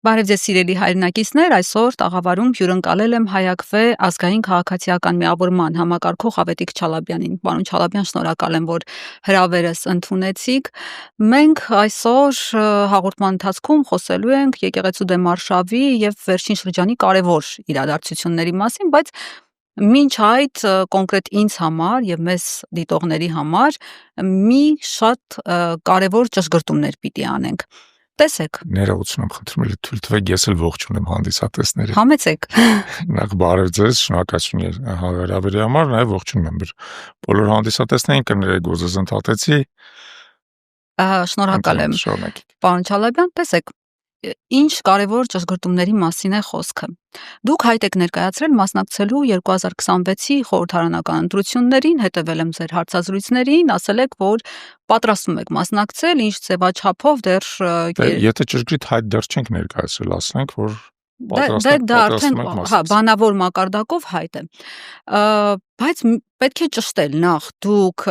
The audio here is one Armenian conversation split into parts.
Բարև ձեզ սիրելի հայրենակիցներ, այսօր տաղավարում հյուրընկալել եմ Հայակվե ազգային քաղաքացիական միավորման համակարգող Ավետիք Չալաբյանին։ Պարոն Չալաբյան, շնորհակալ եմ, որ հրավերս ընդունեցիք։ Մենք այսօր հաղորդման ընթացքում խոսելու ենք եկեղեցու դեմ արշավի եւ վերջին շրջանի կարևոր իրադարձությունների մասին, բայց մինչ այդ կոնկրետ ինձ համար եւ մեզ դիտողների համար մի շատ կարևոր ճշգրտումներ պիտի անենք։ Տեսեք։ Ներողություն եմ խնդրում, թույլ տվեք ես էլ ողջունեմ հանդիսատեսներին։ Համեցեք։ Նախ բարև ձեզ, շնորհակալություն հրավերի համար, նաև ողջունում եմ բոլոր հանդիսատեսներին, կներեք ոզս ընդհատեցի։ Շնորհակալ եմ։ Պարոն Չալաբյան, տեսեք, ինչ կարևոր ճշգրտումների մասին է խոսքը։ Դուք հայտ եք ներկայացրել մասնակցելու 2026-ի խորհրդարանական ընտրություններին, հետևել եմ ձեր հարցազրույցներին, ասել եք, որ պատրաստվում եք մասնակցել, ինչ ձևաչափով դեռ Եթե ճշգրիտ հայտ դեռ չենք ներկայացրել, ասենք, որ դա արդեն բանավոր մակարդակով հայտ է։ Բայց պետք է ճշտել նախ, դուք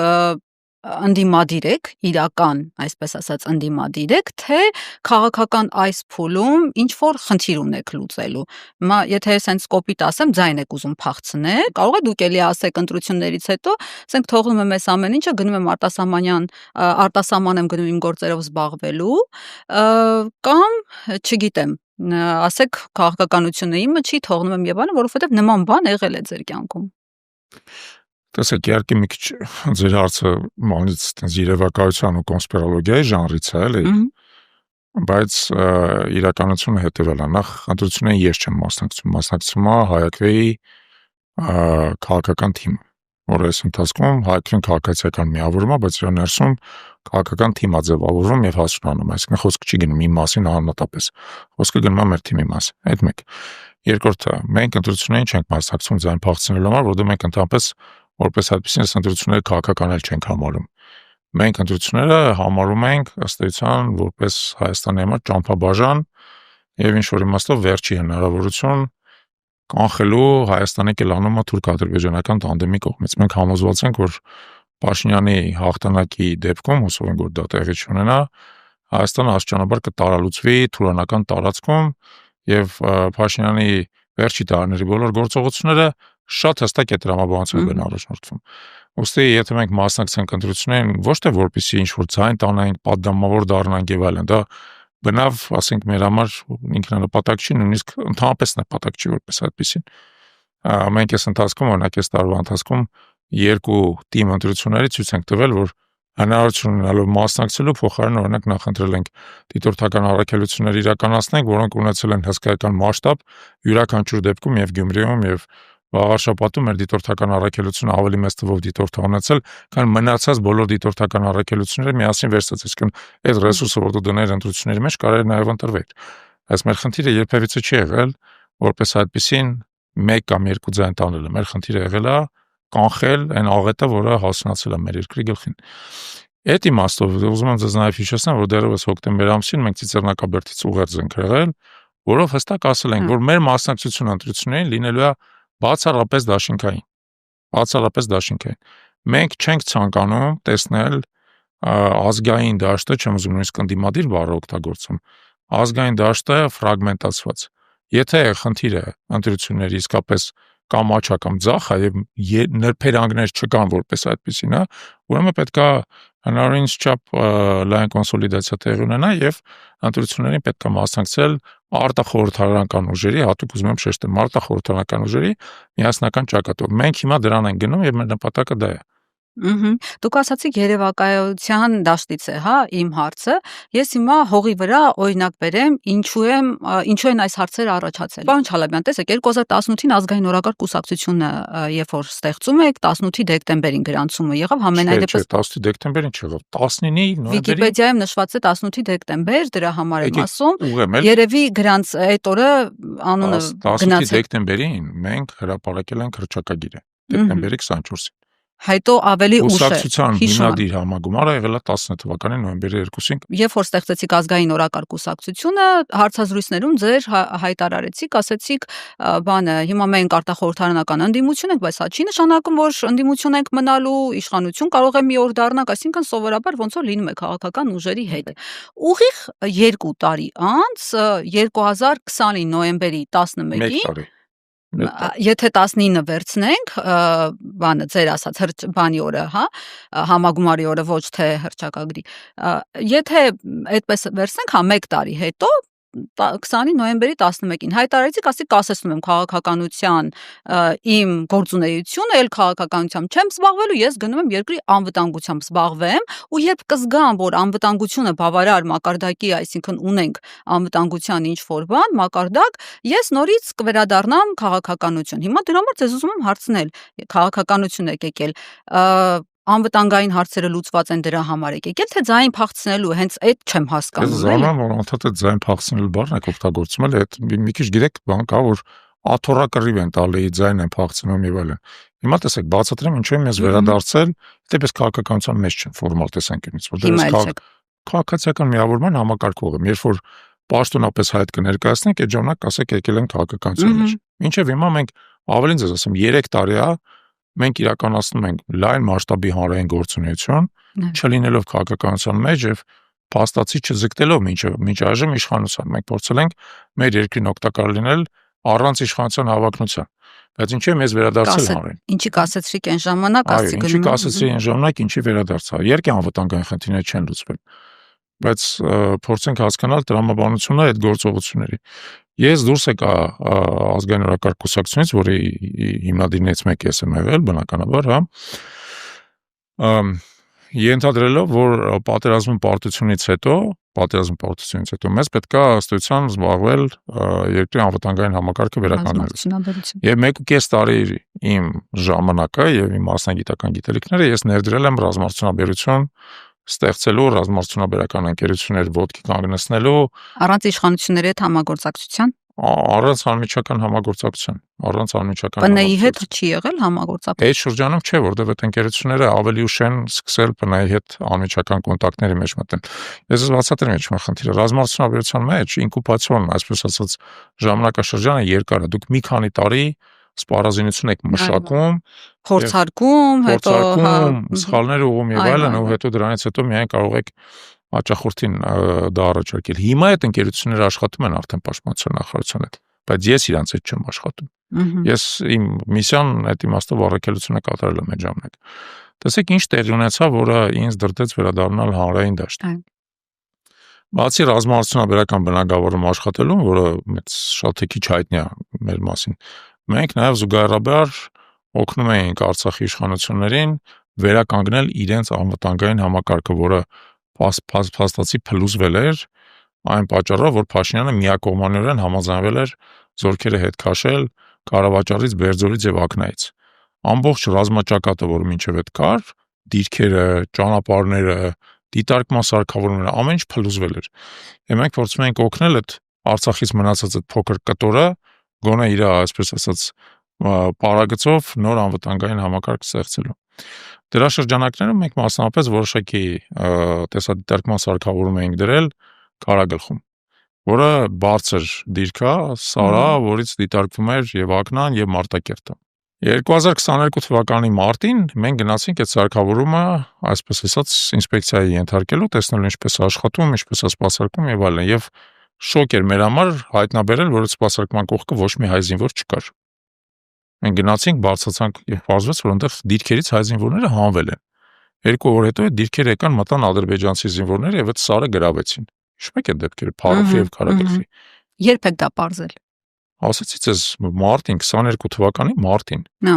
ընդդիմադիր եք, իրական, այսպես ասած, ընդդիմադիր եք, թե քաղաքական այս փուլում ինչ որ խնդիր ունեք լուծելու։ Հիմա եթե սենց կոպիտ ասեմ, ձայն եք ուզում փախցնել, կարող է դուք էլի ասեք ընտրություններից հետո, ասենք թողնում եմ այս ամեն ինչը, գնում եմ արտասահման եմ գնում իմ գործերով զբաղվելու, կամ չգիտեմ, ասեք քաղաքականությունը իմը չի, թողնում եմ եւ այլն, որովհետեւ նման բան եղել է ձեր կյանքում։ Տեսեք, իհարկե մի քիչ ձեր հարցը մանից այդպես երևակայության ու կոնսպիրոլոգիայի ժանրից է, էլի։ Բայց իրականությունը հետևել է։ Նախ ընտրություններին ես չեմ մասնակցում է Հայակվեի քաղաքական թիմը, որը այս ընթացքում Հայակվեն քաղաքացիական միավորում է, բայց իր ներսում քաղաքական թիմ է ձևավորվում եւ հասունանում, այսինքն խոսքը չի գնում իմ մասին անհատապես, խոսքը գնում է մեր թիմի մասին, այդ մեկ։ Երկրորդը, մենք ընտրություններին չենք մասնակցում ձայն փախցնելու համար, որովհետեւ մենք ընդհանրապես որպես այդպեսին ընտրությունները քաղաքականել չենք համարում։ Մենք ընտրությունները համարում ենք ըստ էության որպես Հայաստանի համար ճամփաբաժան եւ ինչ որ իմաստով վերջի հնարավորություն կանխելու Հայաստանի կելանումը թուրք-ադրբեջանական տանդեմի կողմից։ Մենք համոզված ենք, որ Փաշինյանի հաղթանակի դեպքում, հուսով ենք, որ դա տեղի չունենա, Հայաստանը աստիճանաբար կտարալուծվի թուրանական տարածքում եւ Փաշինյանի վերջի տարիների բոլոր գործողությունները շատ հստակ է տրամաբանությամբ են առաջնորդվում։ Ոստի եթե մենք մասնակցենք ընտրություններին, ոչ թե որպեսզի ինչ-որ ձայն տանենք, պատգամավոր դառնանք եւ այլն, դա բնավ, ասենք, մեր համար ինքնանպատակ չի, նույնիսկ ընդհանրապես նպատակ չի որպես այդպեսին։ Մենք այս ընթացքում, օրինակ, այս տարվա ընթացքում երկու թիմ ընտրությունների ցույց ենք տվել, որ հնարավորություն ունենալով մասնակցելու փոխարեն օրինակ նախընտրել ենք դիտորդական առաքելություններ իրականացնենք, որոնք ունեցել են հսկայական մասշտաբ յուրաքանչյուր դեպքում եւ Գյումրիում եւ Վաղարշապատում մեր դիտորդական առաքելությունը ավելի մեծ թվով դիտորդ է ունեցել, քան մնացած բոլոր դիտորդական առաքելությունները միասին վերցած, այսինքն այդ ռեսուրսը, որ դու դներ ընտրությունների մեջ, կարելի նաեւ ընտրվել։ Այս մեր խնդիրը երբևիցե չի եղել, որպես այդպեսին մեկ կամ երկու ձայն տանելը։ Մեր խնդիրը եղել է կանխել այն աղետը, որը հասունացել է մեր երկրի գլխին։ Այդ իմաստով ուզում եմ ձեզ նաեւ հիշեցնել, որ դեռևս հոկտեմբեր ամսին մենք Ծիծեռնակաբերդից ուղերձ ենք եղել, որով հստակ ասել ենք, որ մեր մասնակցությունը ընտրություններին լինելու է բացառապես դաշինքային։ Մենք չենք ցանկանում տեսնել ազգային դաշտը, չեմ ուզում նույնիսկ ընդդիմադիր բառը օգտագործում, ազգային դաշտը ֆրագմենտացված։ Եթե խնդիրը ընտրությունների իսկապես կամ աչա կամ ձախ է եւ ներփերանգներ չկան որպես այդպեսին, ուրեմն պետք է հնարավորինս չափ լայն կոնսոլիդացիա տեղի ունենա եւ ընտրություններին պետք է մասնակցել արտախորհրդարանական ուժերի, հատուկ ուզում եմ շեշտեմ, արտախորհրդարանական ուժերի միասնական ճակատով։ Մենք հիմա դրան ենք գնում եւ մեր նպատակը դա է։ Դուք ասացիք երևակայության դաշտից է, հա, իմ հարցը։ Ես հիմա հողի վրա օրինակ բերեմ, ինչու են այս հարցերը առաջացել։ Պարոն Չալաբյան, տեսեք, 2018-ին ազգային օրակարգ կուսակցությունը, երբ որ ստեղծում եք, 18-ի դեկտեմբերին գրանցումը եղավ, համենայնդեպս 18-ի դեկտեմբերին չեղավ, 19-ի նոյեմբերին։ Վիկիպեդիայում նշված է 18-ի դեկտեմբեր, դրա համար եմ ասում։ Երևի գրանց այդ օրը անունը գնաց 18-ի դեկտեմբերին մենք հրապարակել ենք հռչակագիրը, դեկտեմբերի 24-ին։ Հետո ավելի ուշ է։ Կուսակցության հիմնադիր համագումարը եղել է 19 թվականի նոյեմբերի 2-ին։ Երբ որ ստեղծեցիք ազգային օրակարգ կուսակցությունը, հարցազրույցներում ձեր հայտարարեցիք, ասեցիք, հիմա մենք արտախորհրդարանական ընդդիմություն ենք, բայց սա չի նշանակում, որ ընդդիմություն ենք մնալու, իշխանություն կարող է մի օր դառնանք, այսինքն սովորաբար ոնց որ լինում է քաղաքական ուժերի հետ։ Ուղիղ 2 տարի անց 2020-ի նոյեմբերի 11-ին եթե 19 վերցնենք, ձեր ասած բանի օրը, համագումարի օրը, ոչ թե հռչակագրի, եթե այդպես վերցնենք, 1 տարի հետո 20-ի նոյեմբերի 11-ին հայտարարեցիք, ասիկ կասեցնում եմ քաղաքականության իմ գործունեությունը, ել քաղաքականությամբ չեմ զբաղվելու, ես գնում եմ երկրի անվտանգությամբ զբաղվեմ, ու երբ կզգամ, որ անվտանգությունը բավարար մակարդակի, այսինքն ունենք անվտանգության ինչ-որ բան, մակարդակ, ես նորից կվերադառնամ քաղաքականություն։ Հիմա դրա համար ձեզ ուզում եմ հարցնել, քաղաքականություն եք եկել, անվտանգային հարցերը լուծված են դրա համար եք եկել, թե ձայն փախցնելու, հենց այդ չեմ հասկանում։ Ես զարմանում, որ անդադար այդ ձայն փախցնելու բառն եք օգտագործում, այդ մի քիչ գիտեք, բան կա, որ աթոռակռիվ են տալի, ձայն են փախցնում եւ այլն։ Հիմա տեսեք, բացատրեմ ինչու եմ ես վերադարձել, դեպս քաղաքականության մեջ չեմ ֆորմալ տեսանկյունից, որտեղ քաղաքացիական միավորման համակարգող եմ, երբ որ պաշտոնապես հայտ կներկայացնենք, այդ ժամանակ կասեք եկել են քաղաքականության մեջ։ Մինչև հիմա մենք ավելին ձեզ ասեմ 3 տարի է մենք իրականացնում ենք լայն մասշտաբի հանրային գործունեություն, չլինելով քաղաքականության մեջ եւ փաստացի չձգտելով մինչ այժմ իշխանության։ Մենք փորձել ենք մեր երկրին օգտակար լինել առանց իշխանության հավակնության։ Բայց ինչի՞ եմ ես վերադարձել հանրային։ Ինչի կասեցրիք այն ժամանակ, ասեցիք գնում։ Ինչի կասեցրի այն ժամանակ, ինչի վերադարձա։ Երկի անվտանգային խնդիրները չեն լուծվել։ Բայց փորձենք հասկանալ տրամաբանությունը այդ գործողությունների։ Ես դուրս եկա ազգային օրակարգ կուսակցությունից, որի հիմնադիրներից մեկը ես եմ եղել, բնականաբար, ենթադրելով, որ պատերազմի պարտությունից հետո մեզ պետք է ըստ էության զբաղվել երկրի անվտանգային համակարգը վերականգնելուց։ Եվ 1.5 տարի իմ ժամանակը եւ իմ մասնագիտական գիտելիքները ես ներդրել եմ ռազմարտությունաբերություն ստեղծելու, ռազմարտությունաբերական ընկերություններ ոտքի կանգնեցնելու, առանց իշխանությունների հետ համագործակցության, առանց անմիջական համագործակցության, ՊՆ-ի հետ չի եղել համագործակցություն։ Այդ շրջանում չէ, որտեղ այդ ընկերությունները ավելի ուշ են սկսել ՊՆ-ի հետ անմիջական կոնտակտների մեջ մտնել։ Ես բացատրեմ ինչ խնդիրը, ռազմարտությունաբերության մեջ ինկուբացիոն, այսպես ասած, ժամանակաշրջանը երկար է, դուք մի քանի տարի սպառազինություն եք մշակում, փորձարկում, հետո սխալներ ուղում եւ այլն, ու հետո դրանից հետո միայն կարող եք հաճախորդին դա առաջարկել։ Հիմա այդ ընկերությունները աշխատում են արդեն պաշտպանության նախարարության հետ, բայց ես իրանց հետ չեմ աշխատում։ Ես իմ միսիան այդ իմաստով առաքելությունը կատարել եմ այդ ժամանակ։ Տեսեք ինչ տեղի ունեցավ, որը ինձ դրդեց վերադառնալ հանրային դաշտ։ Բացի ռազմարտությունաբերական բնագավառում աշխատելուն, որը շատ քիչ հայտնի է մեր մասին, մենք նաև զուգահեռաբար օգնում էինք Արցախի իշխանություններին վերականգնել իրենց անվտանգային համակարգը, որը փաստացի փլուզվել էր այն պատճառով, որ Փաշինյանը միակողմանիորեն համաձայնվել էր զորքերը հետ քաշել Ղարաբաղից, Բերձորից եւ Ակնայից։ Ամբողջ ռազմաճակատը, որ մինչև այդ կար, դիրքերը, ճանապարհները, դիտարկման սարքավորումները, ամեն ինչ փլուզվել էր։ Եվ մենք փորձում ենք օգնել այդ Արցախից մնացած այդ փոքր կտորը գոնե իր, այսպես ասած, պարագծով նոր անվտանգային համակարգ ստեղծելու։ Դրա շրջանակներում մենք մասնավորապես որոշակի տեսադիտարկման սարքավորում էինք դրել Կարագլխում, որը բարձր դիրք է, սարա, որից դիտարկվում էր եւ Ակնան եւ Մարտակերտը։ 2022 թվականի մարտին մենք գնացինք այդ սարքավորումը, այսպես ասած, ինսպեկցիայի ենթարկելու, տեսնելու ինչպես աշխատում, ինչպես է սպասարկում եւ այլն, եւ շոկ էր մեր համար հայտնաբերել, որ այդ սպասարկման կողքը ոչ մի հայ զինվոր չկար։ Մենք գնացինք, բարձրացանք եւ պարզվեց, որ այնտեղ դիրքերից հայ զինվորները հանվել են։ 2 օր հետո այդ դիրքերը եկան, մտան ադրբեջանցի զինվորները եւ այդ սարը գրավեցին։ Հիշում եք այդ դեպքերը, Փարոխի եւ Կարագլխի։ Երբ եք դա պարզել։ Ասացի ձեզ մարտին 22 թվականի մարտին։ Նա։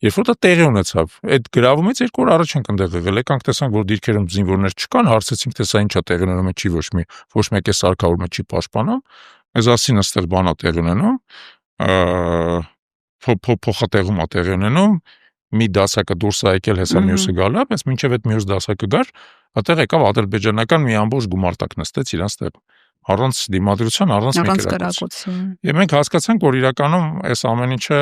Երբ որ դա տեղի ունեցավ, այդ գրավումից 2 օր առաջ ենք այնտեղ եղել, եկանք տեսանք, որ դիրքերում զինվորներ չկան, հարցեցինք, թե սա ինչա տեղի ունենում, չի ոչ մեկը սարքավորումը չի պաշտպանում։ Այս ասին այստեղ բանա տեղի ունենում, փոխատեղում է տեղի ունենում, մի դասակը դուրս է եկել, հեսա մյուսը գալու է, բայց մինչև այդ մյուս դասակը գար, այդտեղ եկավ ադրբեջանական մի ամբողջ գումարտակ նստեց իրանց տեղ, առանց դիմադրության, առանց մի կրակոցի։ Եվ մենք հասկացանք, որ իրականում այս ամեն ինչը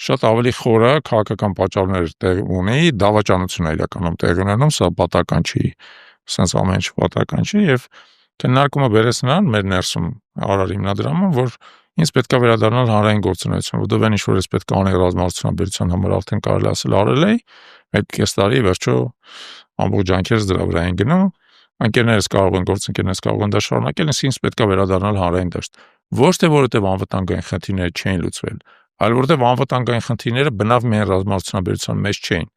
շատ ավելի խորը քաղաքական պատճառներ տեղ ունի, դավաճանություն է իրականում տեղի ունենում, սա պատահական չի, sense ամեն ինչ պատահական չի եւ քննարկումը բերես նրան մեր ներսում արար հիմնադրամը, որ ինձ պետք է վերադառնալ հանրային գործունեություն, որովհետեւ այն ինչ որ ես պետք է անեի ռազմավարության համար արդեն կարելի ասել արել էի, 1.5 տարի վերջո ամբողջ ջանքերս դրա վրա են գնում, ընկերներս կարող են գործընկերներս կարող են դա շարունակել, ինձ պետք է վերադառնալ հանրային դաշտ։ Ոչ թե որովհետեւ անվտանգային խնդիրները չէին լուծվել, այլ որովհետեւ անվտանգային խնդիրները բնավ միայն ռազմավարության մեջ չէին,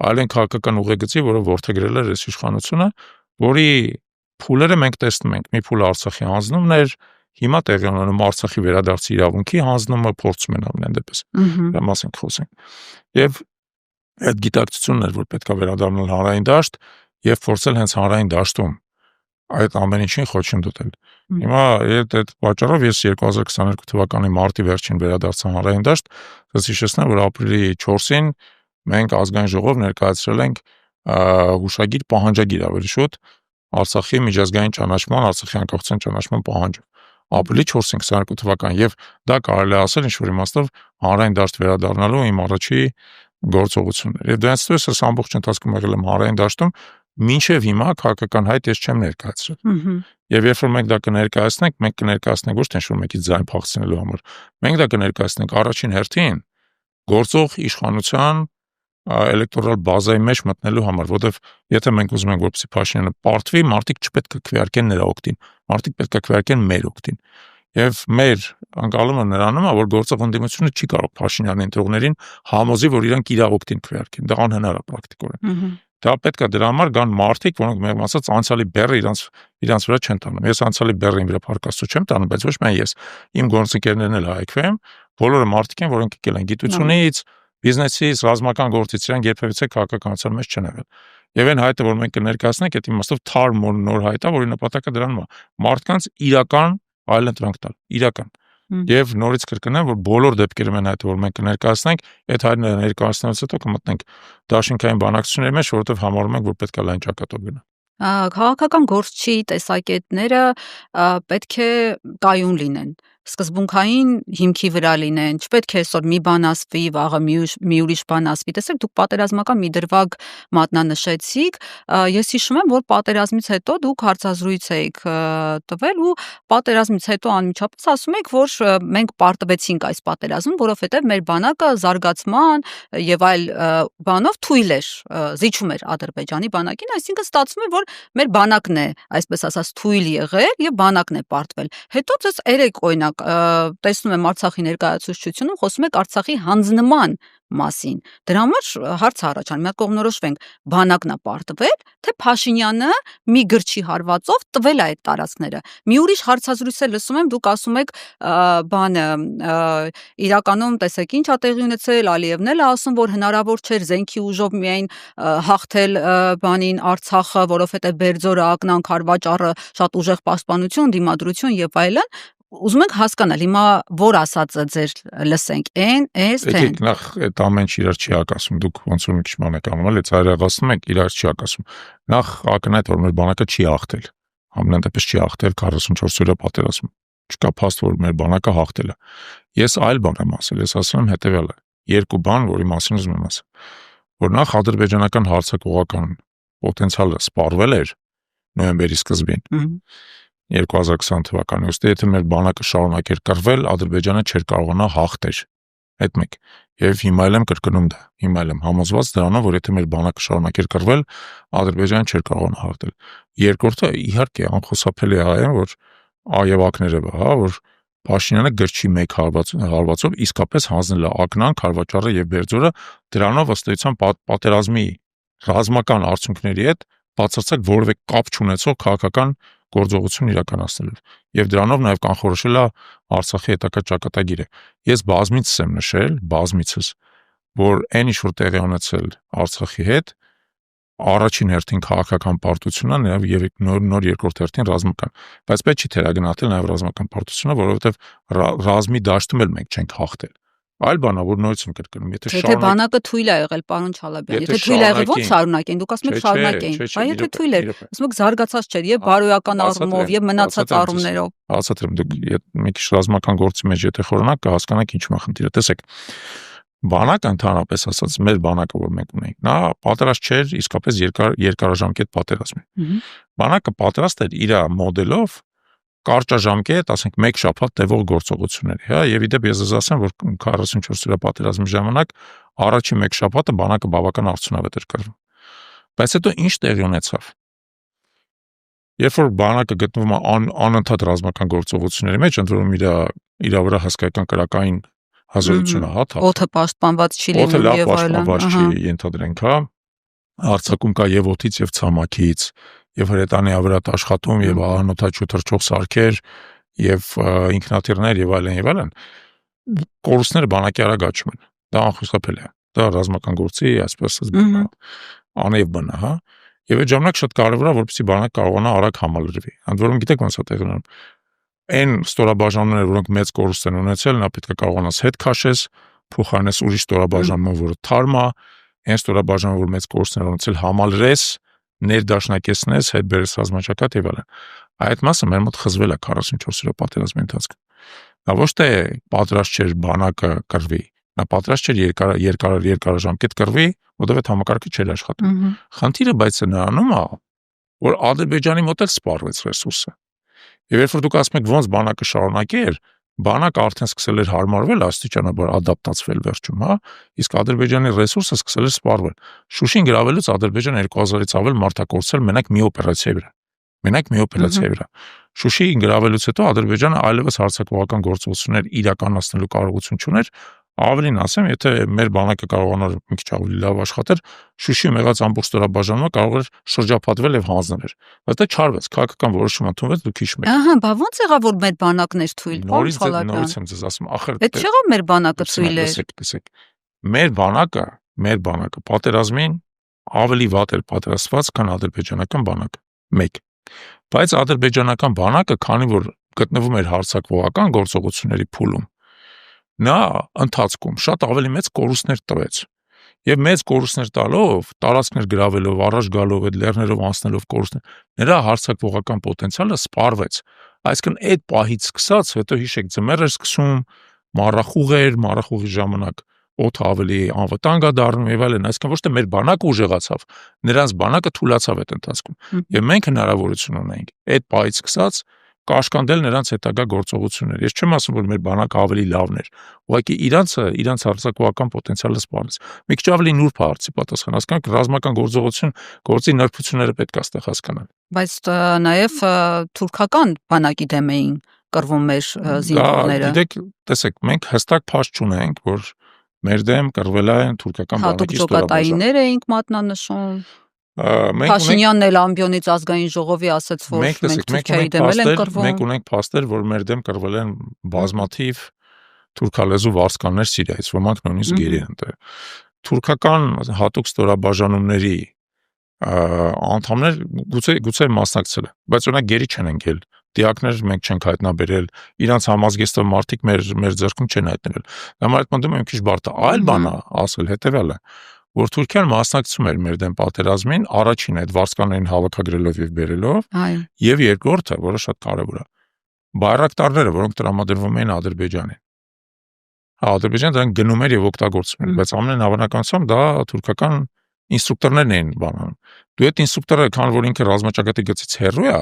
այլ այն քաղաքական ուղեգծի, որը որդեգրել էր այս իշխանությունը, որի փուլերը մենք տեսնում ենք, մի փուլը Արցախի հանձնումն էր, հիմա տեղի ունենում Արցախի վերադարձի իրավունքի հանձնումը, փորձում են ամեն դեպս։ Դա մասին խոսենք։ Եվ այդ գիտակցությունն էր, որ պետք է վերադառնալ հանրային դաշտ եւ փորձել հենց հանրային դաշտում այդ ամեն ինչին խոչընդոտել։ Հիմա այդ պատճառով ես 2022 թվականի մարտի վերջին վերադարձա հանրային դաշտ, ես հիշեցնեմ, որ ապրիլի 4-ին մենք ազգային ժողով ներկայացրել ենք հուշագիր պահանջագիր ավելի շուտ Արցախի միջազգային ճանաչման, Արցախի անկախության ճանաչման պահանջը։ Ապրիլի 4-ին 22 թվական եւ դա կարելի է ասել ինչ որ իմաստով հանրային դաշտ վերադառնալու իմ առաջի գործողությունն էր։ Եվ դրանից հետո ես ամբողջ ընթացքում եղել եմ հանրային դաշտում, մինչև հիմա քաղաքական հայտ ես չեմ ներկայացրել։ Եվ երբ որ մենք դա կներկայացնենք, մենք կներկայացնենք ոչ թե ինչ-որ մեկից ձայն փախցնելու համար, մենք դա կներկայացնենք առաջին հերթին գործող իշխանության էլեկտորալ բազայի մեջ մտնելու համար, որովհետև եթե մենք ուզում ենք, որպեսզի Փաշինյանը պարտվի, մարդիկ չպետք է քվեարկեն նրա օգտին, մարդիկ պետք է քվեարկեն մեր օգտին։ Եվ մեր անկալումը նրանում է, որ գործող ընդդիմությունը չի կարող Փաշինյանի ընտրողներին համոզի, որ իրանք իր օգտին քվեարկեն։ Դա անհնար է պրակտիկորեն։ Դա պետք է դրա համար կան մարդիկ, որոնք մեղմ ասած անցյալի բեռը իրանց վրա չեն տանում։ Ես անցյալի բեռը իմ վրա փառքաստու չեմ տանում, բայց ոչ միայն ես, իմ գործընկերներն էլ հայկվեմ, բոլորը մարդիկ են, որոնք եկել են գիտությունից, բիզնեսից, ռազմական գործից, իրանք երբևիցե քաղաքականության մեջ չեն եղել։ Եվ այն հայտը, որ մենք կներկայացնենք, այդ իմաստով թարմ նոր հայտ է, որի նպատակը դրանում է մարդկանց իրական այլընտրանք տալ, իրական։ Եվ նորից կրկնեմ, որ բոլոր դեպքերում են հայտը, որ մենք կներկայացնենք, այդ հայտը ներկայացնելուց հետո կմտնենք դաշինքային բանակցությունների մեջ, որովհետև համարում ենք, որ պետք է լայն ճակատով գնա։ Քաղաքական գործչի տեսակետները պետք է կայուն լինեն, սկզբունքային հիմքի վրա լինեն, չպետք է այսօր մի բան ասվի, վաղը մի ուրիշ բան ասվի։ Տեսեք, դուք պատերազմական մի դրվագ մատնանշեցիք, ես հիշում եմ, որ պատերազմից հետո դուք հարցազրույց էիք տվել ու պատերազմից հետո անմիջապես ասում եք, որ մենք պարտվեցինք այս պատերազմում, որովհետև մեր բանակը զարգացման եւ այլ բանով թույլ էր, զիջում էր Ադրբեջանի բանակին, այսինքն ստացվում է, որ մեր բանակն է, այսպես ասած, թույլ եղել եւ բանակն է պարտվել։ Հետո դες երեք օրինակ տեսնում եմ Արցախի ներկայացուցչությունում խոսում եք Արցախի հանձնման մասին։ Դրա համար հարց առաջանում, մի կողմնորոշվենք, բանակն է պարտվել, թե Փաշինյանը մի գրչի հարվածով տվել է այդ տարածքները։ Մի ուրիշ հարցազրույց լսում եմ, դուք ասում եք, բանը իրականում տեսեք ինչ է տեղի ունեցել, Ալիևն էլ է ասում, որ հնարավոր չէր զենքի ուժով միայն հաղթել բանին Արցախը, որովհետև Բերձորը, Ակնան, Խարվաճառը շատ ուժեղ պաշտպանություն, դիմադրություն եւ այլն։ Ուզում ենք հասկանալ, հիմա որ ասածը ձեր լսենք, թե նախ այդ ամեն ինչ իրար չի հակասում, դուք ոնց որ մի քիչ ման եք անում, էլի ծայրահեղացնում եք, իրար չի հակասում։ Նախ ակնհայտ որ մեր բանակը չի հաղթել, ամենայն դեպս չի հաղթել 44 օրյա պատերազմում, չկա փաստ որ մեր բանակը հաղթել է։ Ես այլ բան եմ ասել, ես ասում եմ հետեւյալը, երկու բան, որի մասին ուզում եմ ասել, որ նախ ադրբեջանական հարձակողական պոտենցիալը սպառվել էր նոյեմբերի սկզբին 2020 թվականին, ուստի եթե մեր բանակը շարունակեր կռվել, Ադրբեջանը չէր կարողանա հաղթել։ Այդ մեկ։ Եվ հիմա եմ կրկնում դա։ Հիմա եմ համոզված դրանով, որ եթե մեր բանակը շարունակեր կռվել, Ադրբեջանը չէր կարողանա հաղթել։ Երկրորդը իհարկե անխուսափելի է այն, որ այևակները, հա, որ Փաշինյանը գրչի մեկ հարվածով իսկապես հանձնել է Ակնան, Խարվաճառը եւ Բերձորը, դրանով ըստ էության պատերազմի ռազմական արդյունքների հետ բացարձակ որևէ կապ չունեցող քաղաքական գործողություն իրականացնելով եւ դրանով նաեւ կանխորոշել է Արցախի հետագա ճակատագիրը։ Ես բազմիցս եմ նշել, որ այն ինչ որ տեղի ունեցել Արցախի հետ առաջին հերթին քաղաքական պարտությունը եւ նոր երկրորդ հերթին ռազմական, բայց պետք չի թերագնահատել նաեւ ռազմական պարտությունը, որովհետեւ ռազմի դաշտում էլ մենք չենք հաղթել։ Այլ բանա, որ նորից կրկնում, եթե բանակը թույլ է եղել, պարոն Չալաբյան, եթե թույլ է եղել, ո՞նց շարունակեն, դուք ասում եք շարունակեն, բայց եթե թույլ էր, ասում եք զարգացած չէր եւ բարոյական առումով եւ մնացած առումներով։ Ասացեմ, դուք մի քիչ ռազմական գործի մեջ եթե խորանաք կհասկանաք ինչու է խնդիրը։ Տեսեք, Բանակը ընդհանրապես ասած մեր բանակը, որ մենք ունենք, նա պատրաստ չէր իսկապես երկարաժամկետ պատերազմի։ Բանակը պատրաստ էր իր մոդելով կարճաժամկետ, ասենք 1 շաբաթ տևող գործողությունների, հա, եւ իդեպ ես ասեմ, որ 44 օրյա պատերազմի ժամանակ առաջին 1 շաբաթը բանակը բավական արդյունավետ էր կրվում։ Բայց հետո ինչ տեղի ունեցավ։ Երբ որ բանակը գտնվում է անընդհատ ռազմական գործողությունների մեջ, ընդ որում իր վրա հսկայական կրակային հազարությունը, հա, օդը պաշտպանված չի լինում եւ այլն, օդը պաշտպանված չի, ենթադրենք, հա, հարձակում կա եւ օդից եւ ցամաքից, եւ հրետանի ավրատ աշխատում եւ անօթաչու թռչող սարքեր եւ ինքնաթիռներ եւ այլն, կորուստները բանակի արագ աճում են։ Դա անխուսափելի է։ Դա ռազմական գործի, այսպես ասած, անեվ բնա, հա։ Եվ այդ ժամանակ շատ կարևոր է, որպեսզի բանակը կարողանա արագ համալրվի։ Ընդ որում գիտեք ոնց է տեղի ունենում։ Այն ստորաբաժանումները, որոնք մեծ կորուստ են ունեցել, նա պետք է կարողանաս հետ քաշես, փոխանես ուրիշ ստորաբաժանումը, որը թարմ է, այն ստորաբաժանումը, որ մեծ կորուստ են ունեցել, համալրես, ներդաշնակեցնես, հետ բերես ռազմաճակատ եւ այլն։ Այդ մասը մեր մոտ խզվել է 44 օրյա պատերազմի ընթացքում։ Նա ոչ թե պատրաստ չէր բանակը կռվի, նա պատրաստ չէր երկարաժամկետ կռվի, որովհետեւ համակարգը չէր աշխատում։ Խնդիրը բայց նրանում է, որ Ադրբեջանի մոտ էլ սպառվեց ռեսուրսը։ Եվ երբ որ դուք ասում եք ոնց բանակը շարունակեր, բանակը արդեն սկսել էր հարմարվել, աստիճանաբար ադապտացվել վերջում, հա, իսկ Ադրբեջանի ռեսուրսը սկսել էր սպառվել։ Շուշին գրավելուց Ադրբեջանը 2000-ից ավել մարտակորցել մենակ մի օպերացիայի վրա։ Շուշի գրավելուց հետո Ադրբեջանը այլևս հարձակողական գործողություններ իրականացնելու կարողություն չուներ, ավելին ասեմ, եթե մեր բանակը կարողանար մի քիչ ավելի լավ աշխատեր, Շուշիում եղած ամբողջ ստորաբաժանումը կարող էր շրջափակվել եւ հանձնվել։ Բայց դա չարվեց, քաղաքական որոշում ընդունվեց, դուք հիշում եք։ Ահա, բա ո՞նց եղավ, որ մեր բանակն էր թույլ։ Նորից եմ ձեզ ասում, ախր այդ չեղավ մեր բանակը թույլ էր։ Լսեք, մեր բանակը պատերազմին ավելի վատ էր պատրաստված, քան ադրբեջանական բանակը։ 1. Բայց ադրբեջանական բանակը, քանի որ գտնվում էր հարձակողական գործողությունների փուլում, նա ընթացքում շատ ավելի մեծ կորուստներ տվեց։ Եվ մեծ կորուստներ տալով, տարածքներ գրավելով, առաջ գալով, այդ լեռներով անցնելով կորուստներ, նրա հարձակողական պոտենցիալը սպառվեց։ Այսինքն այդ պահից սկսած, հետո հիշեք, ձմեռ էր սկսում, մառախուղի ժամանակ օդը ավելի անվտանգ է դառնում եւ այլն, այսինքն ոչ թե մեր բանակը ուժեղացավ, նրանց բանակը թուլացավ այդ ընթացքում։ Եվ մենք հնարավորություն ունենք այդ պահից սկսած կաշկանդել նրանց հետագա գործողությունները։ Ես չեմ ասում, որ մեր բանակը ավելի լավն էր, ուղղակի իրանց հարձակողական պոտենցիալը սպառեց։ Մի քիչ ավելի նուրբ հարցի պատասխան, հասկանանք, ռազմական գործի նրբությունները պետք է այստեղ հասկանալ։ Բայց նաև թուրքական բանակի դեմ էին կռվում մեր զինվորները։ Գիտեք, տեսեք, մենք հստակ փաստ չունենք, որ մեր դեմ կռվել են թուրքական բանակի ստորաբաժանումները։ Հատուկ ջոկատայիններ էինք մատնանշում։ Փաշինյանն էլ ամբիոնից ազգային ժողովի ասաց, որ մենք Թուրքիայի դեմ ենք կռվում։ Մենք ունենք փաստեր, որ մեր դեմ կռվել են բազմաթիվ թուրքալեզու վարձկաններ Սիրիայից, ոմանք նույնիսկ գերի են տվել։ Թուրքական հատուկ ստորաբաժանումների անդամներ գուցե մասնակցել են, բայց օրինակ գերի չեն ընկել։ Դիակներ մենք չենք հայտնաբերել, իրանց համազգեստով մարդիկ մեր ձեռքում չեն հայտնվել։ Համար այդ մտնում եմ քիչ բարդ է։ Այլ բան է ասել հետեւյալը, որ Թուրքիան մասնակցում էր մեր դեմ պատերազմին, առաջին այդ վարձկաններին հավաքագրելով եւ բերելով, եւ երկրորդը, որը շատ կարեւոր է, բայրակտարները, որոնք տրամադրվում էին Ադրբեջանին։ Ադրբեջանը դրանք գնում էր եւ օգտագործում էր, բայց ամեն հավանականությամբ դա թուրքական ինստրուկտորներն էին բանանում։ Դու այդ ինստրուկտորը, քան որ ինքը ռազմաճակատի գծից հեռու է,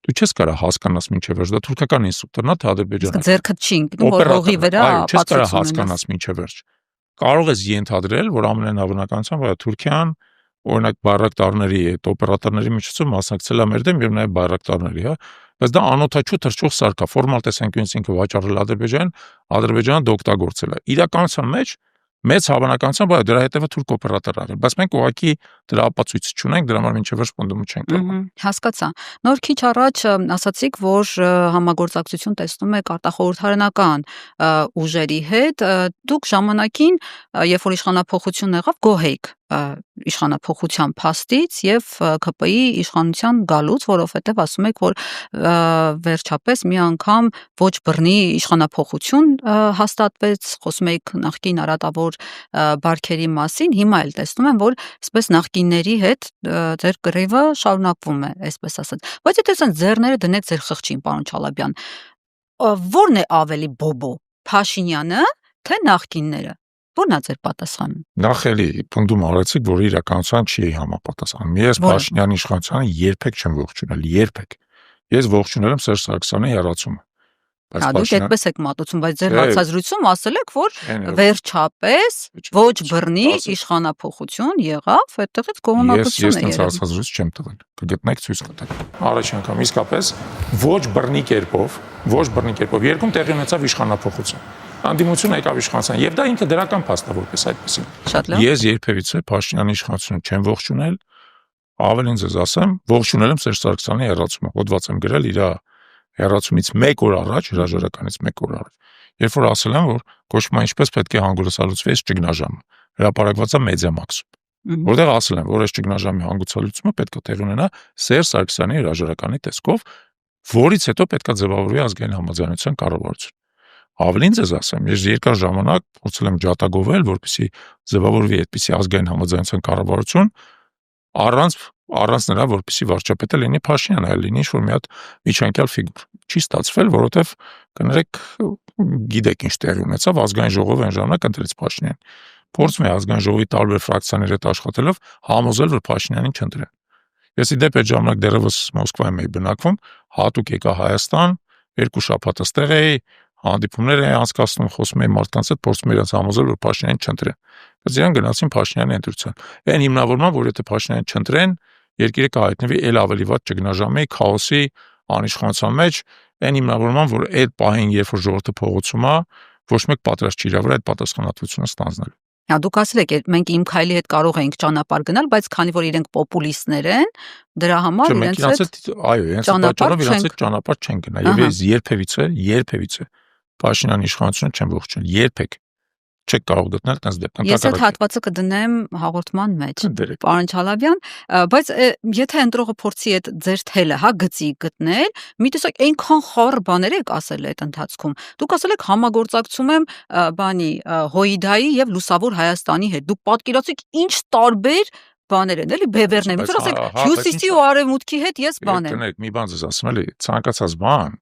դու չես կարող հասկանաս ինչեւ վերջ, դա թուրքական ինստրուկտորն է, թե ադրբեջանական։ Ձերքդ չի ընկնում, որ հողի վրա չես կարող հասկանաս ինչեւ վերջ։ Կարող ես ենթադրել, որ ամեն հավանականությամբ Թուրքիան օրինակ բայրակտարների այդ օպերատորների միջոցով մասնակցել է մեր դեմ եւ նաեւ բայրակտարների, հա, բայց դա անօթաչու թռչող սարք է, ֆորմալ տեսանկյունից ինքը վաճառել Ադրբեջանը դա օգտագործել է։ Իրականության մեջ մեծ հավանականությամբ դրա հետևը թուրք օպերատոր աղել, բայց մենք ուղղակի դրա ապացույց չունենք, դրա համար մինչև վերջ պնդում չենք կարող։ Հասկացա։ Նոր քիչ առաջ ասացիք, որ համագործակցություն տեսնում եք արտախորհրդարանական ուժերի հետ, դուք ժամանակին, երբ որ իշխանափոխություն եղավ, գոհ եք իշխանափոխության փաստից եւ ՔՊ-ի իշխանության գալուց, որովհետեւ ասում եք, որ վերջապես մի անգամ ոչ բռնի իշխանափոխություն հաստատվեց, խոսում եք նախկին արատավոր բարքերի մասին, հիմա էլ տեսնում եմ, որ այսպես նախկինների հետ ձեր կռիվը շարունակվում է, այսպես ասած։ Բայց եթե ասեն ձեռները դնեք ձեր խղճին, պարոն Չալաբյան, ո՞րն է ավելի բոբո, Փաշինյանը, թե նախկինները։ Ո՞րն է ձեր պատասխանը։ Նախ էլի պնդում արեցիք, որ իրականության չի համապատասխանում։ Ես Փաշինյանի իշխանությանը երբեք չեմ ողջունել, երբեք։ Ես ողջունել եմ Սերժ Սարգսյանի հեռացումը։ Դուք այդպես եք մատուցում, բայց ձեր հարցազրույցում ասել եք, որ վերջապես ոչ բռնի իշխանափոխություն եղավ, այդտեղից կողմնակցություն է եղել։ Ես հարցազրույց չեմ տվել։ Կգտնեք ցույց կտակ։ Առաջին անգամ իսկապես ոչ բռնի կերպով երկում տեղի ունեցավ իշխանափոխություն։ Անդիմություն եկավ իշխանության, եւ դա ինքը դրական փաստ է որպես այդպեսին։ Ես երբևիցե Փաշինյանի իշխանությունը չեմ ողջունել, ավելին ձեզ ասեմ, ողջունել եմ Սերժ Սարգսյանի հեռացումը, հոդված եմ գրել իր հեռացումից 1 օր առաջ, հրաժարականից 1 օր առաջ, երբ որ ասել եմ, որ կոչվում է ինչպես պետք է հանգուցալուծվի այս ճգնաժամը, հրապարակված է Մեդիամաքսում, որտեղ ասել եմ, որ այս ճգնաժամի հանգուցալուծումը պետք է տեղի ունենա Սերժ Սարգսյանի հրաժարականի տեսքով, որից հետո պետք է ձևավորվի ազգային համաձայնության կառավարություն։ Ավելին ձեզ ասեմ, ես երկար ժամանակ փորձել եմ ջատագովել, որպեսզի ձևավորվի այդպիսի ազգային համաձայնության կառավարություն, առանց նրա, որպեսզի վարչապետը լինի Փաշինյանը, այլ լինի ինչ-որ մի հատ միջանկյալ ֆիգուր։ Չի ստացվել, որովհետև կներեք, գիտեք ինչ տեղի ունեցավ, ազգային ժողովը այն ժամանակ ընտրեց Փաշինյանին։ Փորձում է ազգային ժողովի տարբեր ֆրակցիաների հետ աշխատելով համոզել, որ Փաշինյանին չընտրեն։ Ես ի դեպ այդ ժամանակ դեռևս Մոսկվայում էի բնակվում, հատուկ եկա Հայաստան, 2 շաբաթ այստեղ էի, հանդիպումներ էի անցկացնում, խոսում էի մարդկանց հետ, փորձում էի իրենց համոզել, որ Փաշինյանին չընտրեն։ Բայց իրենք գնացին Փաշինյանի ընտրության։ Այն հիմնավորման, որ եթե Փաշինյանին չընտրեն, երկիրը կհայտնվի ել ավելի վատ ճգնաժամի, քաոսի, անիշխանության մեջ, այն հիմնավորման, որ այդ պահին, երբ որ ժողովուրդը փողոցում է, ոչ մեկ պատրաստ չի իրավար այդ պատասխանատվությունը ստանձնել։ Դուք ասել եք, մենք իմ քայլի հետ կարող ենք ճանապարհ գնալ, բայց քանի որ իրենք պոպուլիստներ են, դրա համար իրենց հետ իրենց հետ ճանապարհ չեն գնա։ Եվ ես երբևիցե Փաշինյանի իշխանությունը չեմ ողջունել, երբեք չեք կարող գտնել տես դեպքում։ Ես այդ հատվածը կդնեմ հաղորդման մեջ, պարոն Չալաբյան, բայց եթե ընտրողը փորձի այդ ձեր թելը, գծի գտնել, մի տեսակ այնքան խառը բաներ եք ասել այդ ընթացքում։ Դուք ասել եք համագործակցում եմ Հոիդայի եւ Լուսավոր Հայաստանի հետ։ Դուք պատկերացիք ինչ տարբեր բաներ են, էլի բևերներ, ոնց որ ասեք հյուսիսի ու արևմուտքի հետ ես բան եմ։ Մի բան ձեզ ասում էլի, ցանկացած բան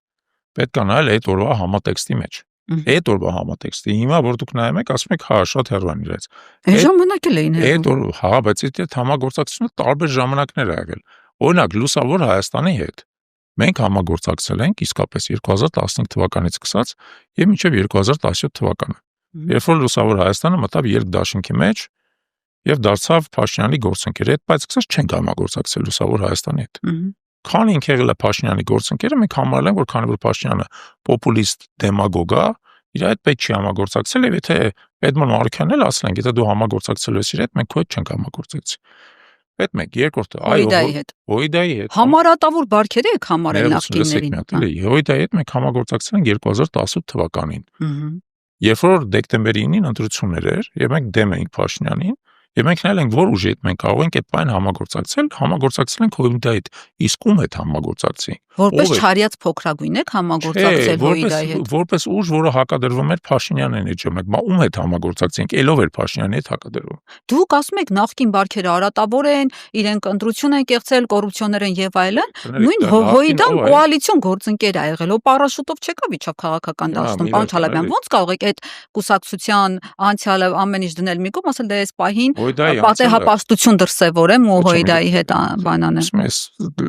պետք է նայել այդ օրվա համատեքստի մեջ։ Այդ օրվա համատեքստի հիմա որ դուք նայում եք, ասում եք, շատ հեռու են իրենց։ Այն ժամանակ էլ էին հեռու։ Բայց այդ համագործակցությունը տարբեր ժամանակներ ա եղել։ Օրինակ Լուսավոր Հայաստանի հետ մենք համագործակցել ենք իսկապես 2015 թվականից սկսած եւ մինչեւ 2017 թվականը։ Երբ որ Լուսավոր Հայաստանը մտավ երկդաշինքի մեջ եւ դարձավ Փաշինյանի գործընկեր, բայց սկսած չենք համագործակցել Լուսավոր Հայաստանի հետ։ Քանի ինքը եղել է Փաշինյանի գործընկերը, մենք համարել ենք, որ քանի որ Փաշինյանը պոպուլիստ դեմագոգ է, իր հետ պետք չի համագործակցել, եւ եթե Էդմոն Մարուքյանն էլ ասել են, եթե դու համագործակցել ես իր հետ, մենք քո հետ չենք համագործակցի։ Պետք մեկ, երկրորդը, Հոիդայի հետ։ Համարատավոր բարքեր եք համարել նախկիններին։ Հոիդայի հետ մենք համագործակցել ենք 2018 թվականին։ Երբ որ դեկտեմբերի 9-ին ընտրություններ էր, եւ մենք դեմ էինք Փաշինյանին, եւ մենք նայել ենք, որ ուժի հետ մենք կարող ենք այդ բանը համագործակցել ենք Հոիդայի հետ, իսկ ում հետ համագործակցեինք։ Որպես չարյած փոքրագույն եք համագործակցել Հոիդայի հետ։ Որպես ուժ, որը հակադրվում էր Փաշինյանին այդ ժամանակ, ում հետ համագործակցեինք, ելով էր Փաշինյանի հետ հակադրվում։ Դուք ասում եք նախկին բարքերը արատավոր են, իրենք ընտրություն են կեղծել, կոռուպցիոներ են եւ այլն, նույն Հոիդան կոալիցիոն գործընկեր ա եղել, պարաշուտով չեկավ իջավ քաղաքական դաշտում, պարոն Չալաբյան, ոնց կարող եք այդ կուսակցության անցյալը ամեն ինչ դնել մի կողմ, ասել դե այս պահին պատեհապաշտություն դրսևորեմ ու Հոիդայի հետ բանանեմ։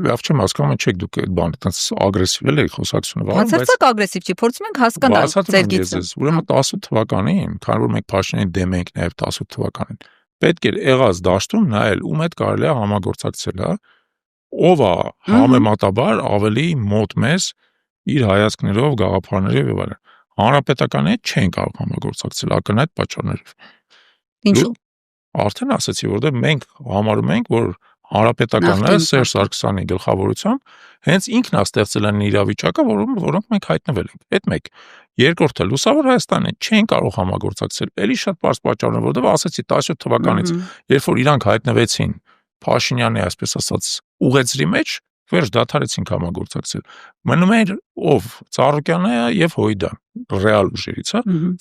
Լավ չեմ հասկանում, չեք դուք այդ բանը այդպես ագրեսիվ էլ է խոսակցությունը վարում, բայց հաստատ ագրեսիվ չի, փորձում ենք հասկանալ ձեր գիծը։ Ուրեմն 18 թվականին, քանի որ մենք Փաշինյանի դեմ ենք նաև 18 թվականին, պետք էր եղած դաշտում նայել ում հետ կարելի է համագործակցել, ով է համեմատաբար ավելի մոտ մեզ իր հայացքներով, գաղափարներով եւ այլն։ Հանրապետականի հետ չեն կարող համագործակցել ակնհայտ պատճառներով։ Ինչու՞։ Արդեն ասացի, որտեղ մենք համարում ենք, որ Հանրապետականը Սերժ Սարգսյանի գլխավորությամբ հենց ինքն է ստեղծել այն իրավիճակը, որոնք մենք հայտնվել ենք։ Այդ մեկ։ Երկրորդը Լուսավոր Հայաստանը չեն կարող համագործակցել։ Էլի շատ բարձ պատճառներ, որտեղ ասացի 17 թվականից, երբ որ իրանք հայտնվեցին Փաշինյանի, այսպես ասած, ուղեցրի մեջ, վերջ դադարեցինք համագործակցել։ Մնում էր ով Ծառուկյանը եւ Հոիդան, ռեալ ուժերից,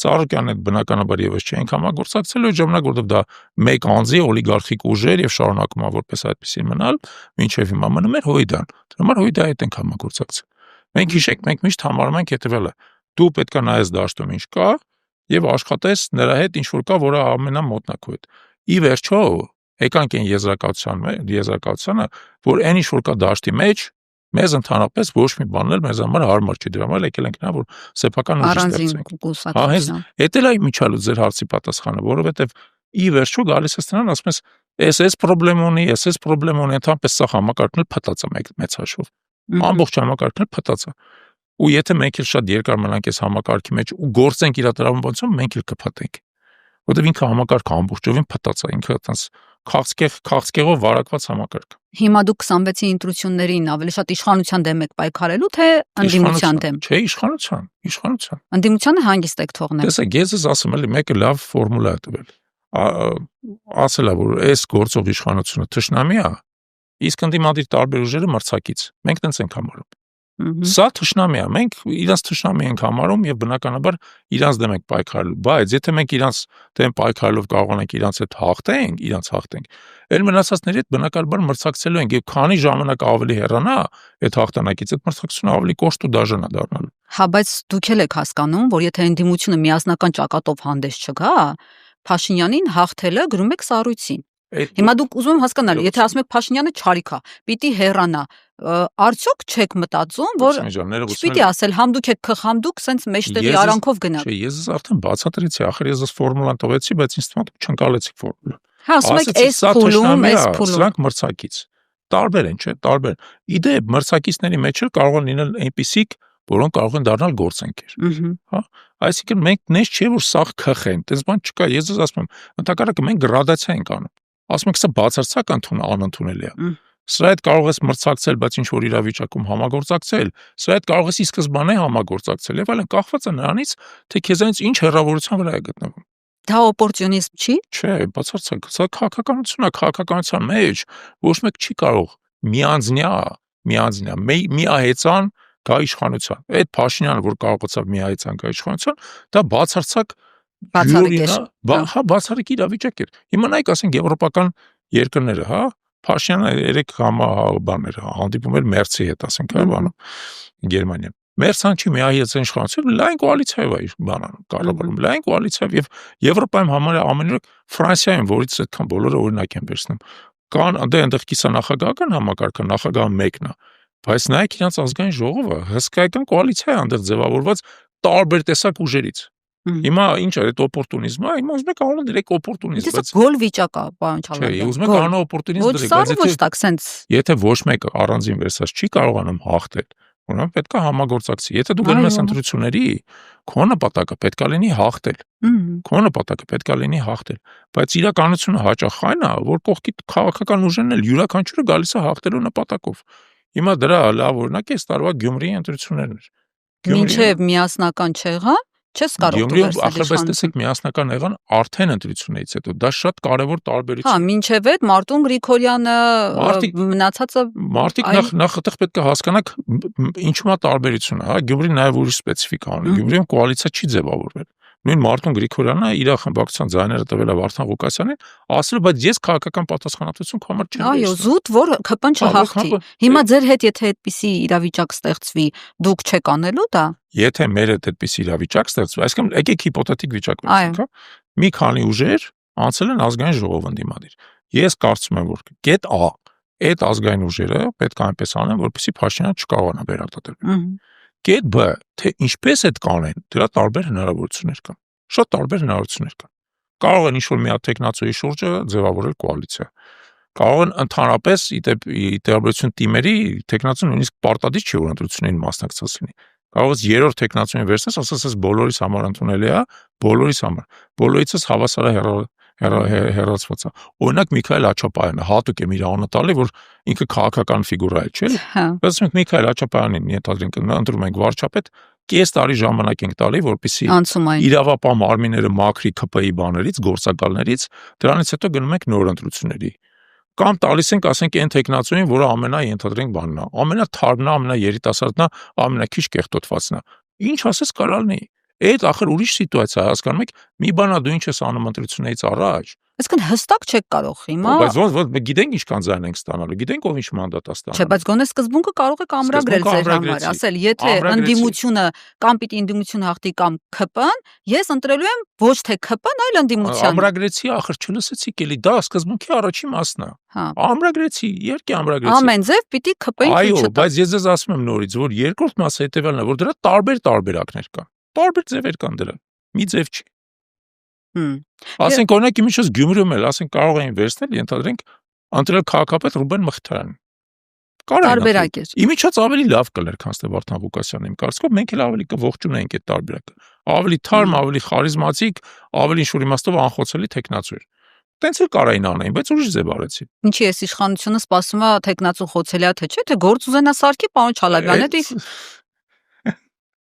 Ծառուկյանն հետ բնականաբար եւս չենք համագործակցել, այդ ժամանակ որտեղ դա մեկ անձի օլիգարխիկ ուժեր եւ շարունակում է որպես այդպեսի մնալ, մինչեւ հիմա մնում էր Հոիդան։ Դրա համար Հոիդայի հետ ենք համագործակցել։ Մենք հիշեք, մենք միշտ համարում ենք հետեւելը. դու պետք է նայես դաշտում ինչ կա, եւ աշխատես նրա հետ ինչ որ կա, որը ամենամոտնա քո հետ։ Ի վերջո, եկանք այն եզրակացությանը, որ այն ինչ որ կա դաշտի մեջ, մեզ ընդհանրապես ոչ մի բան էլ մեզ համար հարմար չի, դրա համար եկել ենք նա, որ սեփական ուժ ստեղծենք։ Հետ էլ այ միջալուց ձեր հարցի պատասխանը, որովհետեւ ի վերջո գալիս ես նրան, ասում ես, էս պրոբլեմ ունի, էս պրոբլեմ ունի, ընդհանրապես սա համակարգն էլ փտած է մեծ հաշվով։ Ամբողջ համակարգն էլ փտած է։ Ու եթե մենք էլ շատ երկար մնանք այս համակարգի մեջ ու գործենք իր տրամաբանությամբ, մենք էլ կփտենք։ Որտեւ ինքը համակարգը ամբողջովին փտած է, ինքը այտենց քաղցկեղով վարակված համակարգ։ Հիմա դուք 26-ի ընտրություններին ավելի շատ իշխանության դեմ եք պայքարելու, թե ընդդիմության դեմ։ Չէ, իշխանության։ Ընդդիմությանը հանգիստ եք թողնել։ Տեսեք, ես ասում եմ, մեկը լավ ֆորմուլա է տվել։ Ասելա, որ այս գործող իշխանությունը թշնամի է, իսկ ընդդիմադիր տարբեր ուժերը մրցակից։ Մենք տենց ենք համարում։ Սա թշնամի է, մենք իրանց թշնամի ենք համարում եւ բնականաբար իրանց դեմ ենք պայքարելու, բայց եթե մենք իրանց դեմ պայքարելով կարողանանք իրանց հետ հաղթենք, այլ մնացածների հետ բնականաբար մրցակցելու ենք եւ քանի ժամանակ ավելի հեռանա այդ հաղթանակից, այդ մրցակցությունը ավելի կոշտ ու դաժան է դառնալու։ Հա, բայց դուք էլ եք հասկանում, որ եթե ընդդիմությունը միասնական ճակատով հանդես չգա, Փաշինյանին հաղթելը գրում եք սառույցին։ Հիմա դուք ուզում եմ հասկանալ, եթե ասում եք Փաշինյանը չարիք է, պիտի հեռանա, արդյոք չեք մտածում, որ չպիտի ասել համ դուք եք քխամ դուք սենց մեջտեղի արանքով գնաք։ Չէ, ես արդեն բացատրեցի, ախր ես ֆորմուլան տվեցի, բայց ինձ թվում է չընկալեցիք ֆորմուլան։ Հա, ասում եք այս փուլում, սրանք մրցակից։ Տարբեր են, չէ, տարբեր։ Իդեպ մրցակիցների մեջ էլ կարող են լինել այնպիսիք, որոնք կարող են դառնալ գործընկեր։ Հա, այսինքն մենք նես չէ որ սաղ քխեն, այդպես բան չկա, ես ձեզ ասում եմ, ընդհակառակը մենք գրադացիա ենք անում։ Ասում եք, սա բացարձակ անընդունելի է։ Սրա հետ կարող ես մրցակցել, բայց ինչ որ իրավիճակում համագործակցել, սրա հետ կարող ես ի սկզբանե համագործակցել, եւ այլն, կախված է նրանից, թե քեզանից ինչ հեռավորության վրա է գտնվում։ Դա օպորտունիզմ չի։ Չէ, բացարձակ, սա քաղաքականություն է, քաղաքականության մեջ ոչ մեկ չի կարող միանձնյա, միահեծան գա իշխանության։ Այդ Փաշինյանը, որ կարողացավ միահեծան գա իշխանության, դա բացարձակ բացառիկ իրավիճակ էր։ Հիմա նայեք, ասենք եվրոպական երկրները, հա, Փաշինյանը երեք հանդիպում էր Մերցի հետ, ասենք, բանում Գերմանիա։ Մերցան չի միահեծան իշխանություն, լայն կոալիցիայով է բանանում, կառավարում, լայն կոալիցիայով եւ Եվրոպայում համարյա ամենուրեք Ֆրանսիայում, որից այդքան բոլորը օրինակ են վերցնում, կան այնտեղ կիսանախագահական համակարգը, նախագահը մեկն է, բայց նայեք իրանց ազգային ժողովը հսկայական կոալիցիա է այնտեղ ձևավորված տարբեր տեսակ ուժերից։ Հիմա ինչ է, այդ օպորտունիզմը, հիմա ուզում եք անունը դրեք օպորտունիզմ, բայց գոլ վիճակ է, պարոն Չալավյան։ Չէ, ուզում եք անունը օպորտունիզմ դրեք, եթե ոչ մեկը առանձին վերսած չի կարողանում հաղթել, ուրեմն պետք է համագործակցի։ Եթե դու գնում ես ընտրությունների, քո նպատակը պետք է լինի հաղթել, բայց իրականությունը հաճախ այն է, որ կողքի քաղաքական ուժերն էլ յուրաքանչյուրը գալիս է հաղթելու նպատակով։ Հիմա դրա լավ օրինակ է տարվա Գյումրիի ընտրություններն էր։ Մինչև միասնական չեղան, չես կարող դու վերցնել։ Ախր բայց տեսեք միասնական եղան արդեն ընտրություններից հետո, դա շատ կարևոր տարբերություն։ Հա, մինչև այդ Մարտուն Գրիգորյանը մնացածը մարդիկ նախ այդտեղ պետք է հասկանաք ինչու է տարբերությունը, հա, Գյումրին նաև ուրիշ սպეციფիկա ունի։ Գյումրիում կոալիցիա չի ձևավորվել։ Նույն Մարտուն Գրիգորյանը իր խմբակցության ձայները տվել է Վարդան Ղուկասյանին, ասել է, բայց ես քաղաքական պատասխանատվություն քո համար չեմ։ Այո, զուտ որ ԿՊ-ն չհաղթի։ Հիմա ձեր հետ եթե այդպիսի իրավիճակ ստեղծվի, դուք չեք անելու դա։ Եթե մեր հետ այդպիսի իրավիճակ ստեղծվի, այսինքն եկեք հիպոթետիկ վիճակ վերցնենք, հա։ Մի քանի ուժեր անցել են ազգային ժողով ընդդիմադիր։ Ես կարծում եմ, որ գետ A այդ ազգային ուժերը պետք է այնպես անեն, որպեսզի Փաշինյանը չկարողանա վերարտադրել։ Գետ B, թե ինչպես այդ կանեն, դրա տարբեր հնարավորություններ կան։ Շատ տարբեր հնարավորություններ կան։ Կարող են ինչ-որ մի հատ տեխնացուի շուրջը ձևավորել կոալիցիա։ Կարող են ընդհանրապես իդեալություն թիմերի տեխնացուն նույնիսկ պարտադիր չի որ ընտրություններին մասնակցած լինի։ Կարող ես երրորդ տեխնացուին վերցնես, ասես բոլորիս համար ընդունելի է, բոլորիս համար։ Բոլորիցս հավասար է հեռացված է։ Օրինակ Միքայել Աչապարյանը հատուկ եմ իր անունը տալի, որ ինքը քաղաքական ֆիգուրա է, չէ՞։ Բայց մենք Միքայել Աչապարյանին ենթադրենք ընտրում ենք վարչապետ, կես տարի ժամանակ ենք տալի, որպեսզի իրավապահ մարմինները մաքրի ԿՊ-ի բաներից, գործակալներից, դրանից հետո գնում ենք նոր ընտրությունների։ Կամ տալիս ենք, ասենք, այն տեխնացուին, որը ենթադրենք բանն է, ամենաթարմն է, ամենաերիտասարդն է, ամենաքիչ կեղտոտվածն է։ Ինչ ասես կարալնի։ Այդ ախր ուրիշ սիտուացիա է, հասկանում եք, մի բանա դու ինչ ես անում ընտրությունից առաջ։ Այսինքն հստակ չեք կարող հիմա։ Բայց ոնց գիտենք ինչքան ձայն ենք ստանալու, գիտենք ով ինչ մանդատ է ստանալու։ Չէ, բայց գոնե սկզբունքը կարող եք ամրագրել ձեր համար, ասել, եթե ընդդիմությունը կամ պիտի ընդդիմությունը հաղթի կամ ՔՊ-ն, ես ընտրելու եմ ոչ թե ՔՊ-ն, այլ ընդդիմությանը։ Ամրագրեցի, ախր չլսեցիք էլի, դա սկզբունքի առաջին մասն է։ Ամրագրեցի, իհարկե ամրագրեցի։ Ամեն ձև պիտի ՔՊ-ին ցույց տա։ Այո, բայց ես ձեզ ասում եմ նորից, որ երկրորդ մասը հետևյալն է, որ դրա տարբեր տարբերակներ կան։ Տարբեր ձևեր կան դրա։ Մի ձև չի։ Ասենք օրինակ իմիջս Գյումրիում էլ, ասենք կարող էին վերցնել, ենթադրենք, ընտրել քաղաքապետ Ռուբեն Մխիթարյանին։ Տարբերակ է։ Իմիջած ավելի լավ կլեր, քան թե Վարդան Ղուկասյանն իմ կարծիքով, մենք էլ ավելի կողջունեինք այդ տարբերակը։ Ավելի թարմ, ավելի խարիզմատիկ, ավելի ինչ-որ իմաստով անխոցելի տեխնացու էր։ Տենց էլ կարային անային, բայց ուրիշ ձև արեցին։ Ինչի էս իշխանությունը սպասում է տեխնացու խոցելիա թե չէ, թե գործ ուզենա սարքի պարոն Չալաբյանը։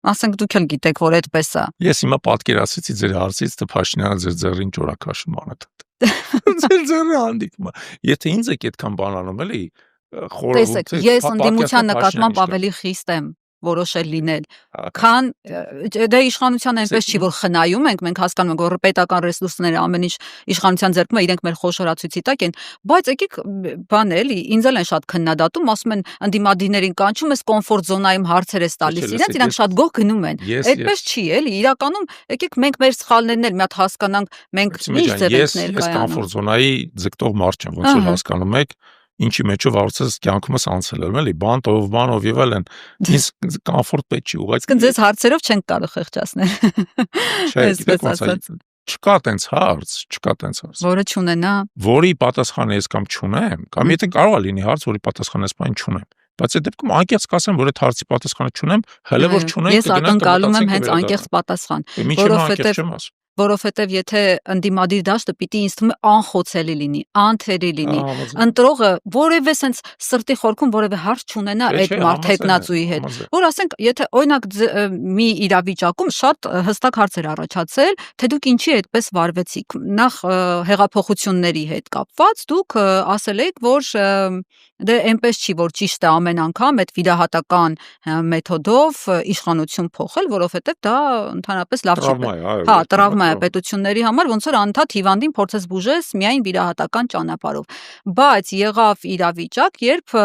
Ասենք դուք էլ գիտեք, որ այդպես է։ Ես հիմա պատկերացրեցի ձեր հարցից, թե Փաշինյանը ձեր ձեռին ճորակաշում անը։ Ձեր ձեռը հանդիպում է։ Եթե ինձ եք այդքան բան անում, էլի, տեսեք, ես ընդդիմության նկատմամբ ավելի խիստ եմ որոշել լինել, քան դե իշխանության այնպես չի, որ խնայում ենք, մենք հասկանում ենք, որ պետական ռեսուրսները ամեն ինչ իշխանության ձեռքում է, իրենք մեր խոշորացույցի տակ են, բայց եկեք բան էլի, ինձ էլ են շատ քննադատում, ասում են ընդդիմադիրներին կանչում ես կոմֆորտ զոնայում հարցեր ես տալիս, իրանք շատ գոհ գնում են։ Այդպես չի, էլի, իրականում եկեք մենք մեր սխալներն էլ մի հատ հասկանանք, մենք ինչ ձև ենք ներկայանում։ Ես կոմֆորտ զոնայի ձգտող մարդ չեմ, ոնց որ հասկանում եք, ինչի մեջով արծես կյանքումս անցել եմ, էլի, բանով եւ այլն, ինձ կոմֆորտ պետք չի ուղղակի։ Իսկ ձեզ հարցերով չեն կարող խեղճացնել։ Չէ, չկա տենց հարց։ Որը չունենա։ Որի պատասխանը ես կամ չունեմ, կամ եթե կարող է լինի հարց, որի պատասխանը ես բան չունեմ։ Բայց այդ դեպքում անկեղծ կասեմ, որ այդ հարցի պատասխանը չունեմ, հələ որ չունեմ, ես ակնկալում եմ հենց անկեղծ պատասխան, որովհետև եթե ընդդիմադիր դաշտը պիտի ինձ թվում է անխոցելի լինի, անթերի լինի, ընտրողը որևէ sense սրտի խորքում որևէ հարց չունենա այդ մարդետնացուի հետ, որ ասենք, եթե օրինակ մի իրավիճակում շատ հստակ հարցեր առաջացել, թե դուք ինչի այդպես վարվեցիք, նախ հեղափոխությունների հետ կապված, դուք ասել եք, որ դե այնպես չի, որ ճիշտ է ամեն անգամ այդ վիրահատական մեթոդով իշխանություն փոխել, որովհետև դա ընդհանրապես լավ չի։ Հա, տրավմա է պետությունների համար, ոնց որ անընդհատ հիվանդին փորձես բուժես միայն վիրահատական ճանապարհով։ Բայց եղավ իրավիճակ, երբ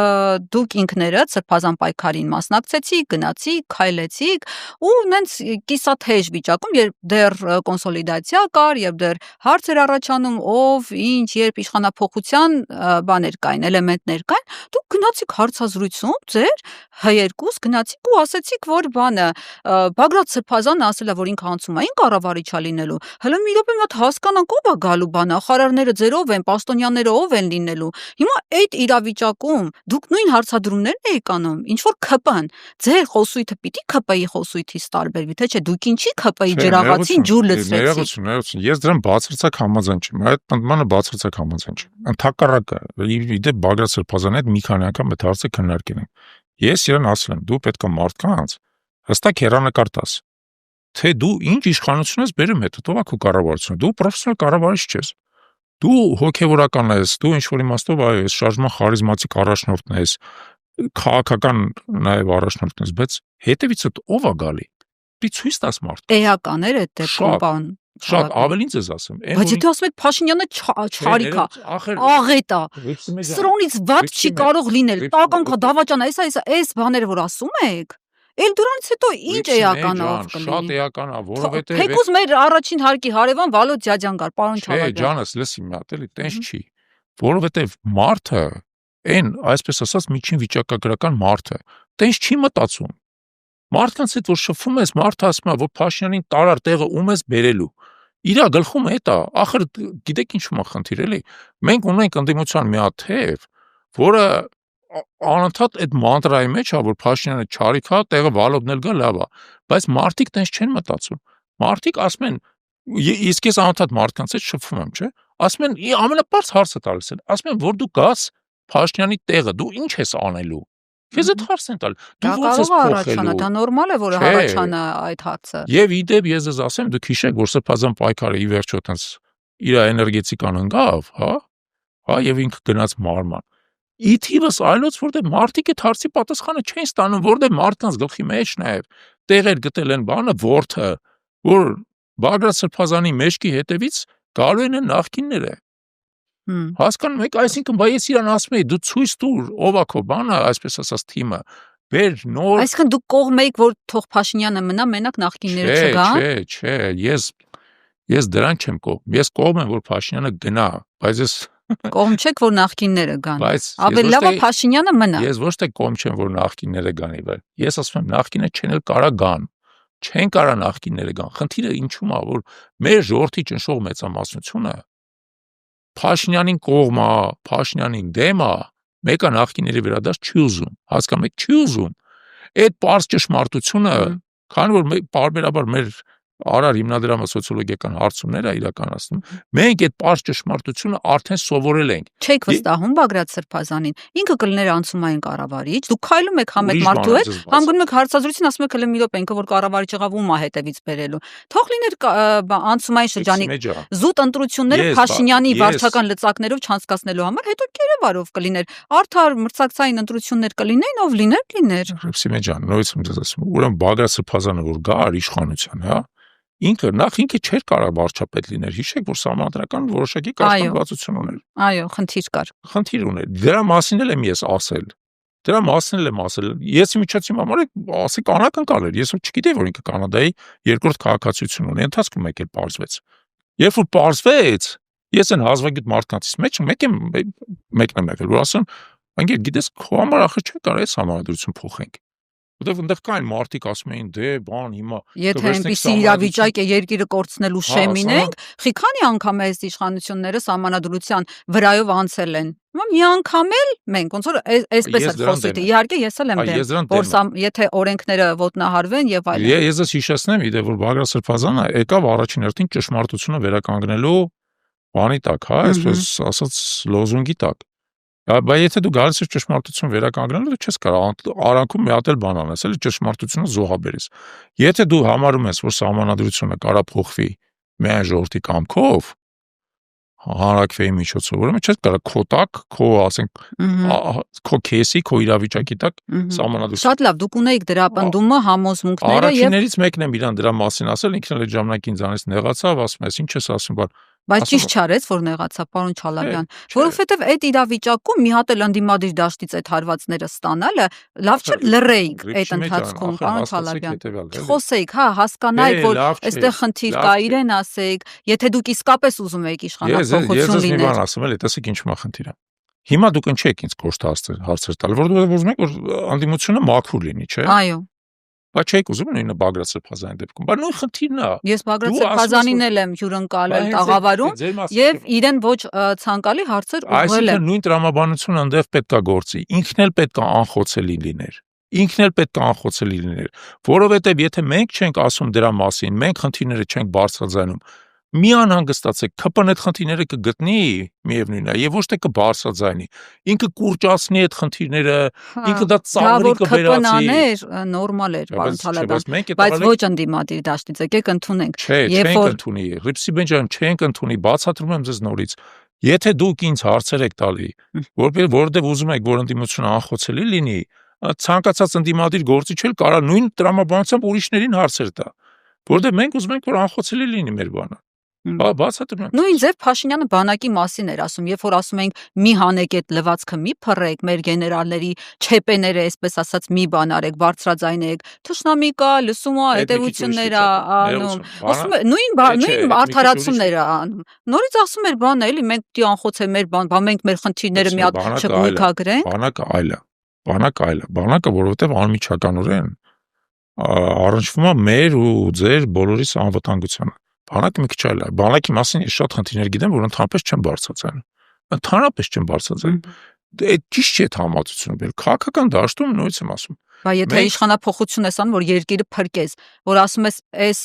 դուք ինքներդ սրբազան պայքարին մասնակցեցիք, գնացիք, քայլեցիք ու նենց կիսաթեժ վիճակում, երբ դեռ կոնսոլիդացիա կար, երբ դեռ հարց էր առաջանում, ով, ինչ, երբ իշխանափոխության բաներ կային, էլեմենտներ կային, դուք գնացիք հարցազրույցում, ձեր հերկուս գնացիք ու ասացիք, որ բանը Բագրատ Սրբազանը ասել է, որ ինքը անցումային կառավարիչ է լինելու։ Հələ մի րոպե մոտ հասկանանք ով է գալու բանը, նախարարները ձերով են, պաշտոնյաները ով են լինելու։ Հիմա այդ իրավիճակում դուք նույն հարցադրումներն եք անում, ինչ որ ՔՊ-ն, ձեր խոսույթը պիտի ՔՊ-ի խոսույթից տարբերվի, թե չէ, դուք ինչի ՔՊ-ի ջրաղացին ջուր լցրեցիք։ Ես դրան բացարձակ համաձայն չեմ, այդ ընդմանը բացարձակ համաձայն չեմ։ Ընդհակառակը, իդե Բագրատ Սրբազանի հետ մի քանի անգամ այդ հարցը քննարկել եմ։ Ես իրեն ասել եմ, դու պետք է մարդկանց հստակ հեռանկար տաս, թե դու ինչ իշխանություն ես բերում հետո, ով է քո կառավարությունը, դու պրոֆեսիոնալ կառավարիչ չես, դու հոգևորական ես, դու ինչ-որ իմաստով այո, ես շարժման խարիզմատիկ առաջնորդն ես, քաղաքական նաև առաջնորդն ես, բայց հետևից ով է գալի, դու ցույց տաս մարդուն։ Էական էր այդ դեպքում, բան։ Շատ ավելին ձեզ ասեմ։ Բայց եթե ասում եք Փաշինյանը չարիք է, աղետ է, սրոնից վատ չի կարող լինել, տականք դավաճան է, այս բաները որ ասում եք, էլ դրանից հետո ինչ էականով կլինի։ Շատ էական է, որովհետև թեկուզ մեր առաջին հարկի հարևան Վալոդ Ջաջան կար, պարոն Չալաբյան։ Չէ, ջանս, լսի մի հատ էլի, տենց չի, որովհետև մարդը, այն այսպես ասած միջին վիճակագրական մարդը, տենց չի մտածում։ Մարդկանց հետ որ շփվում ես, մարդը ասում է, որ Փաշինյանին տարար տեղը ում ես բերելու։ Իրա գլխում է դա, ախր գիտեք ինչու՞ է խնդիր էլի։ Մենք ունենք ընդդիմության մի հատ թեև, որը անընդհատ այդ մանտրայի մեջ է, որ Փաշինյանը չարիք է, տեղը Վալոդն էլ գա լավ է, բայց մարդիկ տենց չեն մտածում։ Մարդիկ ասում են, իսկ ես անընդհատ մարդկանց հետ շփվում եմ, չէ՞։ Ասում են, ամենապարզ հարցը տալիս են, ասում են, որ դու գաս Փաշինյանի տեղը, դու ինչ ես անելու։ Քեզ այդ հարցն են տալ։ Դու ո՞նց ես փոխելու։ Դա նորմալ է, որ առաջանա այդ հարցը։ Եվ իդեպ ես ձեզ ասեմ, դուք հիշեք, որ սրբազան պայքարը ի վերջո տենց իր էներգետիկան ընկավ, հա, եւ ինքը գնաց մարման։ Ի թիվս այլոց, որտեղ մարդիկ այդ հարցի պատասխանը չեն ստանում, որտեղ մարդկանց գլխի մեջ նաև տեղեր գտել են բանը, ворթը, որ Բագրատ Սրբազանի մեջքի հետևից գալու են նախկինները։ Հասկանում եք, այսինքն բայց ես իրան ասում եի, դու ցույց տուր, ով է քո բանը, այսպես ասած թիմը, բեր նոր։ Այսինքն դու կողմ եք, որ թող Փաշինյանը մնա, մենակ նախկինները չգան։ Չէ, ես դրան չեմ կողմ։ Ես կողմ եմ, որ Փաշինյանը գնա, բայց ես կողմ չեք, որ նախկինները գան։ Ավելի լավ է Փաշինյանը մնա։ Ես ոչ թե կողմ չեմ, որ նախկինները գանի, բայց ես ասում եմ նախկինը չեն էլ կարա գան։ Չեն կարա նախկինները գան։ Խնդիրը ինչու՞մ է, որ մեր ժողովրդի ճնշող մեծամասնությունը Փաշինյանին կողմ է, Փաշինյանին դեմ է, մեկը նախկինների վերադարձ չի ուզում, հասկանում եք, չի ուզում։ Այդ պարզ ճշմարտությունը, քանի որ պարբերաբար մեր Արար հիմնադրամը սոցիոլոգիական հարցումներ է իրականացնում, մենք այդ պարզ ճշմարտությունը արդեն սովորել ենք։ Չեք վստահում Բագրատ Սրբազանին, ինքը կլներ անցումային կառավարիչ, դուք քայլում եք համ այդ մարդու հետ, համ գնում եք հարցազրույցին, ասում եք հələ մի րոպե, ինքը որ կառավարիչ եղավ ում է հետևից բերելու։ Թող լիներ անցումային շրջանի զուտ ընտրությունները Փաշինյանի վարչական լծակներով չանցկացնելու համար, հետո Կերևարով կլիներ, արդար մրցակցային ընտրություններ կլինեն, ով լիներ։ Ռուսիմե ջան, նույնիսկ եմ ձեզ ասում, ուրեմն Բագրատ Սրբազանը որ գար իշխանության, հա, ինքը չէր կարող վարչապետ լիներ, հիշեք, որ սահմանադրական որոշակի կարգավորվածություն ուներ։ Այո, խնդիր ուներ։ Դրա մասին էլ եմ ես ասել։ Ես միջոցի համար ասեք անակնկալ էր, ես չգիտեի, որ ինքը Կանադայի երկրորդ քաղաքացիություն ունի, ընթացքում մեկ էլ պարզվեց։ Երբ որ պարզվեց, ես այն հազվագյուտ մարդկանցից մեկն եմ եկել, որ ասում, անգեր գիտես, քո համար ախր չեն կարող այս համանդրություն փոխենք։ Որտեվ այնտեղ կային մարդիկ ասում էին, դե բան հիմա եթե այնպիսի իրավիճակ է երկիրը կորցնելու շեմին ենք, քանի անգամ է այս իշխանությունները սահմանադրության վրայով անցել են։ Մի անգամ էլ մենք ոնց որ այսպես է խոսում, իհարկե ես էլ եմ դեմ, որ եթե օրենքները ոտնահարվեն եւ այլն։ Ես հիշեցնեմ, իդե որ Բագրատ Սրբազանը եկավ առաջին հերթին ճշմարտությունը վերականգնելու բանի տակ, հա, այսպես ասած լոզունգի տակ։ Բայց եթե դու գալիս ես ճշմարտություն վերականգնելու, դու չես կարող արանքում մի հատ էլ բան անես, էլի ճշմարտությունը զոհաբերես։ Եթե դու համարում ես, որ սահմանադրությունը կարա փոխվի միայն ժողովրդի կամքով, հանրակրվեի միջոցով, ուրեմն չես կարող քո տակ, քո ասենք, քո քեսի, քո իրավիճակի տակ սահմանադրություն։ Շատ լավ, դուք ունեիք դրա պնդումը, համոզմունքները եւ առաջիններից մեկն եմ իրան դրա մասին ասել, ինքն էլ այդ ժամանակ ինձ անեց նեղացավ, ասում ես, ինչ ես ասում, բայց ճիշտ չարեց, որ նեղացավ, պարոն Չալաբյան, որովհետև այդ իրավիճակում մի հատ էլ ընդդիմադիր դաշտից այդ հարվածները ստանալը լավ չէ, լռեիք այդ ընթացքում, պարոն Չալաբյան։ Խոսեիք, հա, հասկանայիք, որ այստեղ խնդիր կա, իրեն ասեիք, եթե դուք իսկապես ուզում եք իշխանափոխություն լինել։ Ես մի բան ասում եմ, տեսեք ինչ մա խնդիրը։ Հիմա դուք ընչեք ինձ կոշտ հարցեր տալ, որովհետև ուզում եք, որ անդիմությունը մաքուր լինի, չէ՞։ Այո։ Բայց չէիք ուզում նույնը Բագրատ Սրբազանի դեպքում, բայց նույն խնդիրն է։ Ես Բագրատ Սրբազանին էլ եմ հյուրընկալել տաղավարում եւ իրեն ոչ ցանկալի հարցեր ուղղել եմ։ Այսինքն նույն տրամաբանությունը այնտեղ պետք է գործի, ինքն էլ պետք է անխոցելի լիներ։ Ինքն էլ պետք է անխոցելի լիներ, որովհետեւ եթե մենք չենք ասում դրա մասին, մենք խնդիրները չենք բարձրաձայնում, մի անհանգստացեք, ԿՊՆ այդ խնդիրները կգտնի միևնույնն է, եւ ոչ թե կբարձրաձայնի։ Ինքը կուրճացնի այդ խնդիրները, ինքը դա ծաղրի կբերացի։ Նորմալ էր, պարոն Թալաբյան, բայց ոչ ընդդիմադիր դաշտից, եկեք ընդունենք։ Չենք ընդունի, Ռիփսի Բենջան, չենք ընդունի, բացատրում եմ ձեզ նորից։ Եթե դուք ինձ հարցեր եք տալի, որովհետեւ ուզում եք, որ ընդդիմությունը անխոցելի լինի, ցանկացած ընդդիմադիր գործիչ էլ կարա նույն տրամաբանությամբ ուրիշներին հարցեր տա, որովհետեւ մենք ուզում ենք, որ անխոցելի լինի մեր բանը։ Բացատրում եմ։ Նույն ձև Փաշինյանը բանակի մասին էր ասում, երբ որ ասում ենք մի հանեք այդ լվացքը մի փռեք, մեր գեներալների չեպեները, այսպես ասած, մի բան արեք, բարձրաձայնեք, թշնամի կա, լսում է, հետևություններ է անում։ Ասում է նույն արդարացումներ է անում։ Նորից ասում էր բանը, էլի մենք պիտի անխոցենք մեր բան, մենք մեր խնդիրները մի հատ չգույքագրենք։ Բանակը, որովհետև անմիջականորեն առնչվում է մեր ու ձեր բոլորիս անվտանգությանը։ Բանակը մի քիչ այլ է։ Բանակի մասին ես շատ խնդիրներ գիտեմ, որ ընդհանրապես չեմ բարձրացնում։ Ընդհանրապես չեմ բարձրացնում։ Այդ ճիշտ չէ համացությունը, բեր քաղաքական դաշտում նույնից եմ ասում։ Բայց եթե իշխանափոխություն ես անում, որ երկիրը փրկես, որ ասում ես այս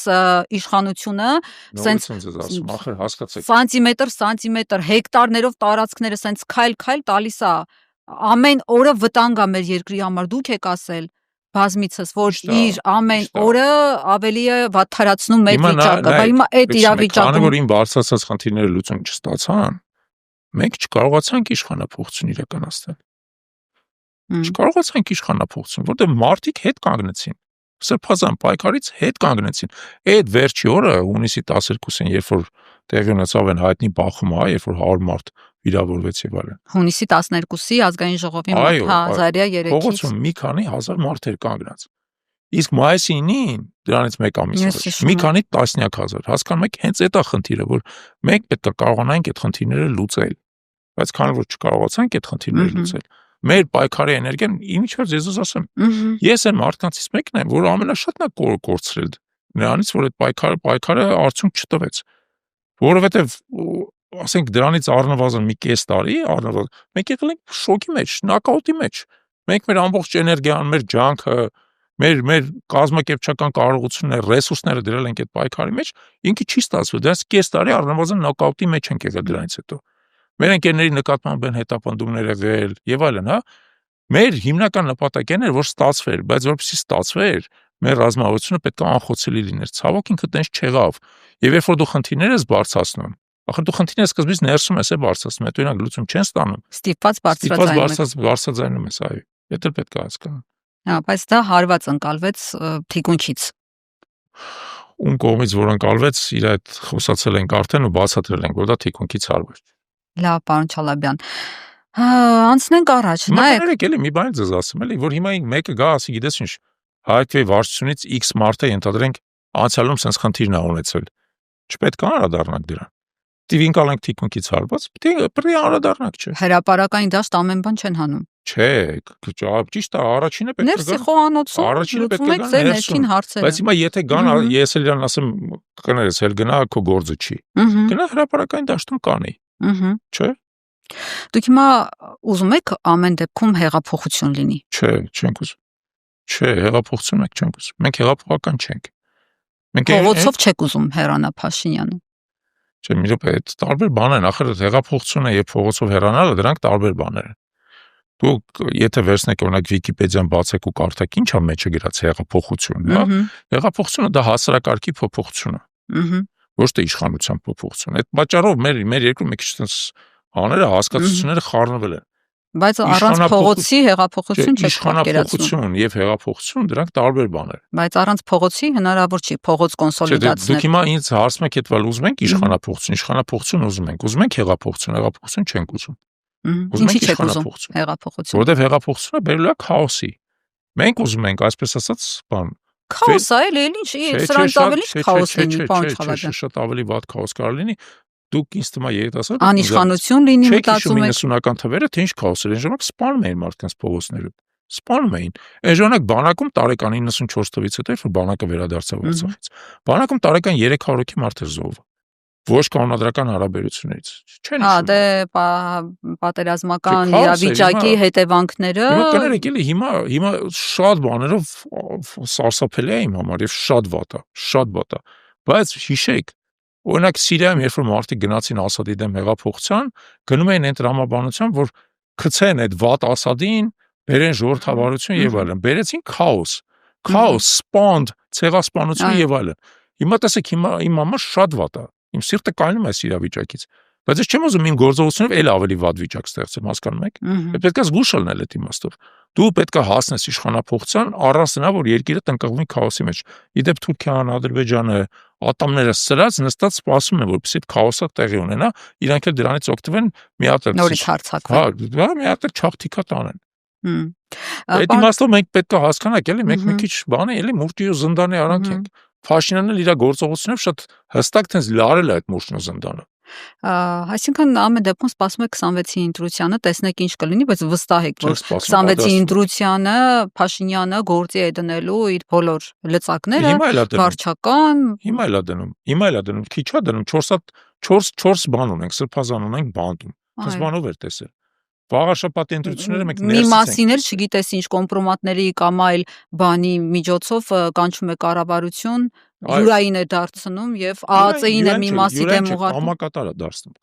իշխանությունը սենց ասում, ախր հասկացեք։ Սանտիմետր, հեկտարներով տարածքները սենց քայլ տալիս է։ Ամեն օրը վտանգ է մեր երկրի համար, դուք եք ասել։ Բազմիցս, որ իր ամեն օրը ավելի է վատթարացնում մեր վիճակը, բայց հիմա այդ իրավիճակում քանի որ իմ բարձրացած խնդիրները լուծում չստացան, մենք չկարողացանք իշխանափոխություն իրականացնել։ Չկարողացանք իշխանափոխություն, որտեղ մարդիկ հետ կանգնեցին։ Սրբազան պայքարից հետ կանգնեցին։ Այդ վերջի օրը հունիսի 12-ին, երբ որ տեղի ունեցավ այն հայտնի բախումը, երբ որ 100 մարդ վիրավորվեց եւ այլն։ Հունիսի 12-ի ազգային ժողովի Զարյա 3-ից փողոցում մի քանի հազար մարդ էր կանգնած։ Իսկ մայիսի 9-ին դրանից մեկ ամիս առաջ մի քանի տասնյակ հազար։ Հասկանում եք, հենց այդ է խնդիրը, որ մենք պետք է կարողանանք այդ խնդիրները լուծել։ Բայց քանի որ չկարողացանք այդ խնդիրները լուծել, մեր պայքարի էներգիան ինչ որ ես ասեմ, ես այն մարդկանցից մեկն եմ, որ ամենաշատն է կորցրել նրանից, որ այդ պայքարը արդյունք չտվեց, որովհետև ասենք դրանից առնվազն մի կես տարի, մենք եղել ենք շոկի մեջ, նոկաուտի մեջ, մենք մեր ամբողջ էներգիան, մեր ջանքը, մեր կազմակերպչական կարողությունները, ռեսուրսները դրել ենք այդ պայքարի մեջ, ինքը չի ստացվել, դրանց կես տարի առնվազն նոկաուտի մեջ ենք եղել դրանից հետո։ Մեր ընկերների նկատմամբ են հետապնդումներ եղել եւ այլն, հա։ Մեր հիմնական նպատակն էր, որ ստացվեր, բայց որպեսզի ստացվեր, մեր ռազմավարությունը պետք է անխոցելի լիներ։ Ցավոք ինքը տենց չեղավ։ Եվ երբ որ դու խնդիրներ ես բարձրացնում, ախր դու խնդիրները սկզբից ներսում ես բարձրացնում, հետո իրանք լուծում չեն ստանում։ Ստիպված բարձրաձայնում ես, այո։ Դա պետք է հասկանալ։ Հա, բայց դա հարված ընկալվեց թիկունքից։ Ում կողմից որ ընկալվեց, իր այդ խոսացել ենք արդեն ու բացատրել ենք, որ դա թիկունքից հարված։ Լավ, պարոն Չալաբյան։ Անցնենք առաջ, նայեք։ Էլի մի բան ձեզ ասեմ, էլի, որ հիմա մեկը գա, ասի, գիտես ինչ, հայկվի վարչությունից X մարդը ենթադրենք անցյալում sense խնդիրն ա ունեցել։ Չպետք է անդրադառնանք դրան։ Դիվին կալանք թիկունքից հարված, պետք է անդրադառնանք, չէ։ Հրապարակային դաշտ ամեն բան չեն հանում։ Չէ, ճիշտ է, առաջինը պետք է գա։ Ներսի խոհանոցում լուծում եք ձեր ներքին հարցերը։ Բայց հիմա եթե գան, ես էլ իրան ասեմ, կներես, էլ գնա քո գործը չի։ Գնա հրապարակային դաշտում կանի։ Չէ։ Դուք հիմա ուզում եք ամեն դեպքում հեղափոխություն լինի։ Չէ, չենք ուզում։ Չէ, հեղափոխություն մենք չենք ուզում։ Մենք հեղափոխական չենք։ Մենք փողոցով չեք ուզում հեռանա Փաշինյանը։ Չէ, մի րոպե, այդ տարբեր բան են, ախր հեղափոխությունը եւ փողոցով հեռանալը դրանք տարբեր բաներ են։ Դուք եթե վերցնեք օրինակ Վիկիպեդիան բացեք ու կարդաք ինչա մեջը գրած հեղափոխություն, հա։ Հեղափոխությունը դա հասարակարգի փոփոխություն է։ Ոչ թե իշխանության փոփոխություն։ Այդ պատճառով մեր երկրում մի քիչ հաները հասկացությունները խառնվել են։ Բայց առանց փողոցի հեղափոխություն չեք պատկերացնում։ Իշխանափոխություն եւ հեղափոխություն դրանք տարբեր բաներ։ Բայց առանց փողոցի հնարավոր չի փողոց կոնսոլիդացնել։ Դուք հիմա ինձ հարցում եք հետվել ուզում ենք իշխանափոխություն ուզում ենք հեղափոխություն չենք ուզում։ Ինչի՞ չեք ուզում հեղափոխություն։ Որովհետեւ հեղափոխությունը բերելու է քաոսի։ Մենք ուզում ենք, այսպես ասած, բան քաոս է, ինչ սրանց ավելի քաոս լինի, պարոն Չալաբյան։ Շատ ավելի վատ քաոս կարող լինի։ Դուք ինձ թվում է երիտասարդ անիշխանություն լինի մտածում եք։ 90-ական թվերը թե ինչ քաոս էր, այն ժամանակ սպանում էին մարդկանց փողոցներում։ Սպանում էին։ Այն ժամանակ բանակում տարեկան 94 թվից հետո որ բանակը վերադարձավ Արցախից։ Բանակում տարեկան 300 հոգի մարդ էր զոհվում։ Ոչ կանոնադրական հարաբերություններից։ Չեն հիշում։ Հա, դե պատերազմական իրավիճակի հետևանքները։ Հիմա կներեք, էլի հիմա շատ բաներով սարսափելի է իմ համար եւ շատ վատ է։ Բայց հիշեք, օրինակ Սիրիայում երբ որ մարդիկ գնացին Ասադի դեմ հեղափոխության, գնում էին այն տրամաբանությամբ, որ գցեն այդ վատ Ասադին, բերեն ժողովրդավարություն եւ այլն, բերեցին քաոս, սպանդ, ցեղասպանություն եւ այլն։ Հիմա տեսեք, իմ համար շատ վատ է։ Իմ սիրտը կայնում է իրավիճակից։ Բայց ես չեմ ուզում իմ գործողությունով էլ ավելի վատ վիճակ ստեղծեմ, հասկանում եք։ Պետք է զգուշ լինել այդ իմաստով։ Դու պետք է հասնես իշխանափոխության առանց նրա, որ երկիրը տնկղվի քաոսի մեջ։ Իդեպ Թուրքիան, Ադրբեջանը, ատամները սրած նստած սպասում են, որպեսզի այդ քաոսը տեղի ունենա, իրանք էլ դրանից օգտվեն մի հատ նորից հարձակվեն։ Հա, մի հատ չաղթիկա տանեն։ Այդ իմաստով մենք պետք է հասկանանք, էլի մենք մի քիչ բան է, էլի մուրճի ու զնդանի արանք ենք։ Փաշինյանն էլ իր գործողությունով շատ հստակ տենց լարել է այդ մուրճն ու զնդանը։ Այսինքն ամեն դեպքում սպասում եք 26-ի ընտրությանը, տեսնեք ինչ կլինի, բայց վստահ եք, որ 26-ի ընտրությանը Փաշինյանը գործի է դնելու իր բոլոր լծակները, վարչական։ Հիմա էլ է դնում, քիչ է դնում, 4 բան ունենք, սրբազան ունենք բանտում։ Քեզ բանով էր տեսել։ Վաղաշաբաթի ընտրությունները մենք ներսից մի մասին էլ չգիտես ինչ կոմպրոմատների կամ այլ բանի միջոցով կանչում է կառավարություն, յուրային է դարձնում եւ ԱԱԾ-ին է մի մասի դեմ ուղարկում։ Կամակատար է դարձնում,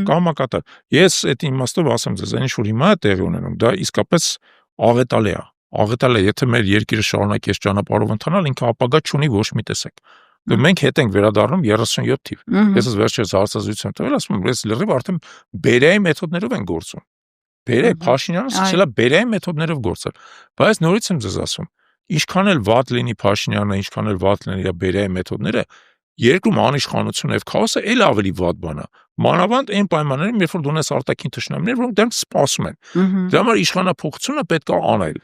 կամակատար։ Ես այդ իմաստով ասեմ ձեզ, այն ինչ որ հիմա է տեղի ունենում, դա իսկապես աղետալի է։ Աղետալի է, եթե մեր երկիրը շարունակի այս ճանապարհով ընթանալ, ինքը ապագա չունի ոչ մի տեսակ։ Մենք հետ ենք վերադառնում 37 թիվ։ Ես վերջերս հարցազրույց եմ տվել, ասում եմ, ես լրիվ արդեն բերեայի մեթոդներով են գործում։ Փաշինյանը սկսել է բերեայի մեթոդներով գործել։ Բայց նորից եմ ձեզ ասում, ինչքան էլ վատ լինի Փաշինյանը, ինչքան էլ վատ լինի Բերիայի մեթոդները, երկրում անիշխանություն եւ քաոսը էլ ավելի վատ բան է։ Մանավանդ այն պայմաններում, երբ որ դու ունես արտաքին թշնամիներ, որոնք դրանք սպասում են։ Դրա համար իշխանափոխությունը պետք է անել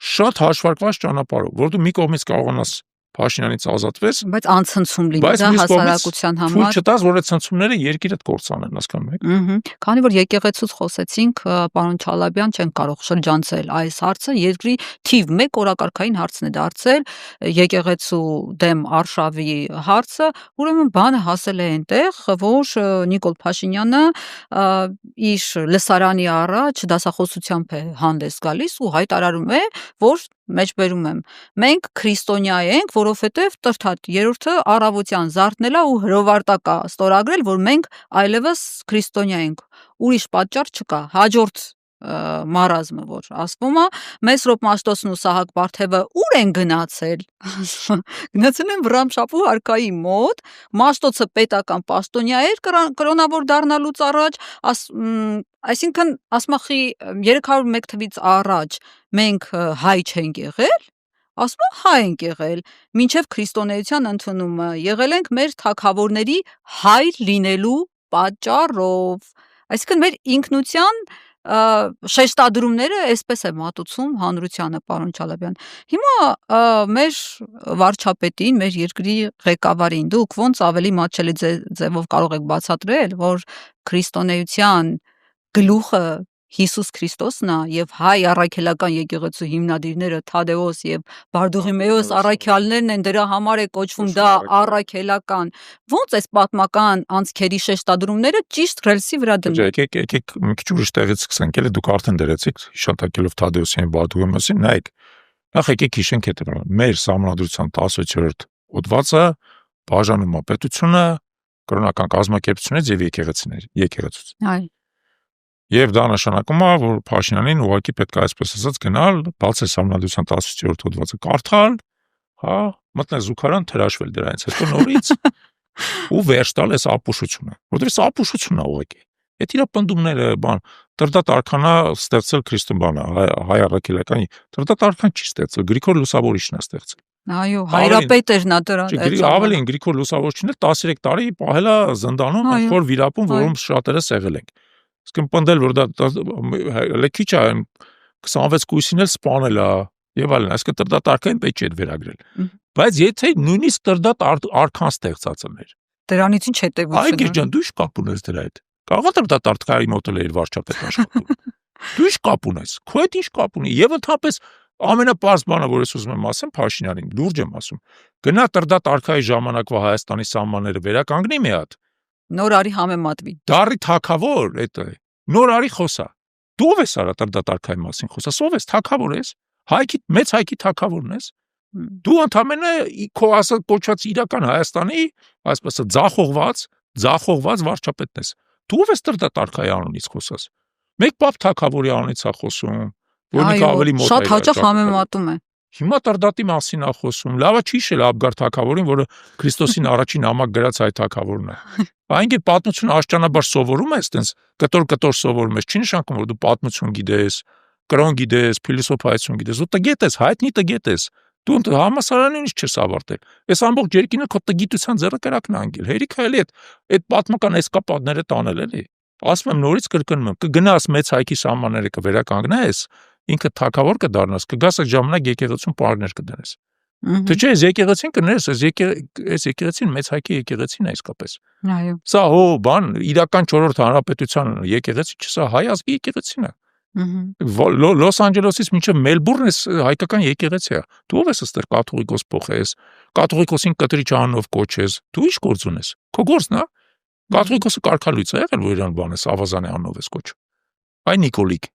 շատ հաշվարկված ճանապարհով, որ դու մի կողմից կարողանաս Փաշինյանից ազատվես, բայց անցնցում լինի դա հասարակության համար։ Թույլ չտաս, որ այդ ցնցումները երկիրը կործանեն, հասկանում եք։ Քանի որ եկեղեցուց խոսեցինք, պարոն Չալաբյան, չեն կարող շրջանցել այս հարցը, երկրի թիվ 1 օրակարգային հարցն է դարձել եկեղեցու դեմ արշավի հարցը, ուրեմն բանը հասել է այնտեղ, որ Նիկոլ Փաշինյանը իր լսարանի առաջ դասախոսությամբ է հանդես գալիս ու հայտարարում է, որ մեջբերում եմ, մենք քրիստոնյա ենք, որովհետև Տրթատ 3-ը առավոտյան զարթնել է ու հրովարտակ է ստորագրել, որ մենք այլևս քրիստոնյա ենք, ուրիշ պատճառ չկա։ Հաջորդ մարազմը, որ ասվում է, Մեսրոպ Մաշտոցն ու Սահակ Բարթևը ուր են գնացել։ Գնացել են Վռամշապուհ արքայի մոտ, Մաշտոցը պետական պաշտոնյա էր կրոնավոր դառնալուց առաջ, այսինքն ասմախի 301 թվից առաջ մենք հայ չենք եղել, ասում հայ ենք եղել, մինչև քրիստոնեության ընդունումը եղել ենք մեր թագավորների հայ լինելու պատճառով, այսինքն մեր ինքնության շեշտադրումները այսպես է մատուցում հանրությանը, պարոն Չալաբյան։ Հիմա մեր վարչապետին, մեր երկրի ղեկավարին դուք ոնց ավելի մատչելի ձևով կարող եք բացատրել, որ քրիստոնեության գլուխը Հիսուս Քրիստոսն է եւ հայ առաքելական եկեղեցու հիմնադիրները Թադեոս եւ Բարդուղիմեոս առաքյալներն են, դրա համար է կոչվում դա առաքելական։ Ոնց այս պատմական անցքերի շեշտադրումները ճիշտ ռելսի վրա դնում։ Եկեք մի քիչ ուրիշ տեղից սկսենք, էլի դուք արդեն դրեցիք հիշատակելով Թադեոսին, Բարդուղիմեոսին, նայեք։ Նախ եկեք հիշենք հետո մեր Սահմանադրության 17-րդ հոդվածը բաժանում է պետությունը կրոնական կազմակերպությունից եւ եկեղեցուց։ Այո։ Եվ դա նշանակում է, որ Փաշինյանին ուղղակի պետք է այսպես ասած գնալ, բացել Սահմանադրության 17-րդ հոդվածը կարդալ, հա, մտնել զուգարան, թրաշվել դրանից հետո նորից ու վերջ տալ այս ապուշությունը, որովհետեւ սա ապուշությունն է ուղղակի։ Այդ իր պնդումները, Տրդատ արքանա ստեղծել քրիստոնեանը, հայ առաքելական, Տրդատ արքան չի ստեղծել, Գրիգոր Լուսավորիչն է ստեղծել։ Այո, հայրապետերն է դրան։ Ավելին Գրիգոր Լուսավորիչն էլ 13 տարի պահել է զնդանում, որ վիրապում, որոնց շատերը սեղել են։ Իսկ պնդել, որ դա քիչ է 26 կույսին էլ սպանել է եւ այլն, այսինքն Տրդատ արքային պետք չէ վերագրել։ Բայց եթե նույնիսկ Տրդատ արքան ստեղծած էր, դրանից ինչ հետեւություն։ Այ գիրջան, դու ի՞նչ կապ ունես դրա հետ։ Կարող է Տրդատ արքայի մոտել էր վարչապետ աշխատում։ Դու ի՞նչ կապ ունես։ Քո հետ ինչ կապ ունի։ Եվ ընդհանրապես ամենապարզ բանը, որ ես ուզում եմ ասեմ Փաշինյանին, լուրջ եմ ասում, գնա Տրդատ արքայի ժամանակվա Հայաստանի սահմանները վերականգնի մի հատ։ Նոր արի համեմատվի։ Դարի թագավոր էդ է։ Նոր արի խոսա։ Դու ով ես արա Տրդատ արքայի մասին խոսաս, ով ես, թագավոր ես։ Հայքի մեծ հայքի թագավորն ես։ Դու ընդհանրապես քո ասած կոչված իրական Հայաստանի, այսպես ձախողված վարչապետն ես։ Դու ով ես Տրդատ արքայի անունից խոսաս։ Մեկ պապ թագավորի անունից է խոսում, որոնք ավելի մոտ է։ Շատ հաճախ համեմատում է։ Հիմա Տրդատի մասին է խոսում։ Լավը չի շել Աբգար թագավորին, որը Քրիստոսին առաջին համակ գրած հայ թագավորն է։ Այնքան պատմություն աշճանաբար սովորում ես, տենց կտոր սովորում ես, չի նշանակում, որ դու պատմություն գիտես, կրոն գիտես, փիլիսոփայություն գիտես, ու տգետ ես, հայտնի տգետ ես։ Դու համասարանին ինչ չես ավարտել։ Այս ամբողջ երկինը քո տգիտության ձեռակերակն է անգել։ Հերիք է էլի այդ պատմական էսկապադները տանել էլի։ Ասում եմ նորից կրկնում եմ, կգնաս մեծ հայքի սահմանները կվերականգնես, ինքը թագավոր կդառնաս, կգաս այդ ժամանակ եկեղեցուն պարներ կդնես։ Թե չէ, այս եկեղեցին կներես, այս եկեղեցին մեծ հայքի եկեղեցին է իսկապես։ Այո։ Սա բան իրական 4-րդ հանրապետության եկեղեցի չէ, սա հայ ազգի եկեղեցին է։ Լոս Անջելեսից մինչև Մելբուրն էս հայկական եկեղեցի է։ Դու ով ես այստեղ կաթողիկոս փոխես, կաթողիկոսին կտրիչ անունով կոչես, դու ի՞նչ գործ ունես։ Քո գործն է։ Կաթողիկոսը կարգալույց է եղել, որ իրան բանես Ավազանի անունով ես կոչում։ Այ Նիկոլիկ։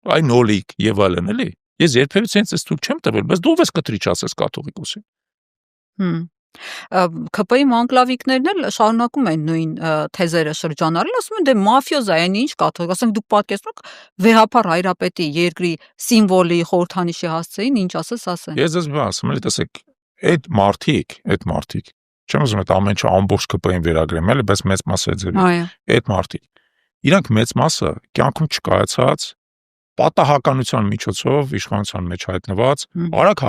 Այ Նոլիկ եւ այլն էլի։ Ես երբևէ ցենց ես ցույց չեմ տվել, բայց դու ով ես կտրիչ ասես կաթողիկոսին։ ՔՊ-ի մանկլավիկներն էլ շարունակում են նույն թեզերը շրջանառել, ասում են դե մաֆիոզա են, ինչ կաթողիկ, ասենք դուք պատկերացնեք վեհապար հայրապետի երկրի սիմվոլի խորհրդանիշի հասցեին, ինչ ասես ասեն։ Ես ձեզ ասում եմ, տեսեք, այդ մարդիկ, չեմ ուզում այդ ամեն ինչ ամբողջ ԿՊ-ին վերագրեմ, էլի, բայց մեծ մասը է ձեր։ Այդ մարդիկ, իրանք մեծ մասը կյանքում չկայացած պատահականության միջոցով իշխանության մեջ հայտնված, արագ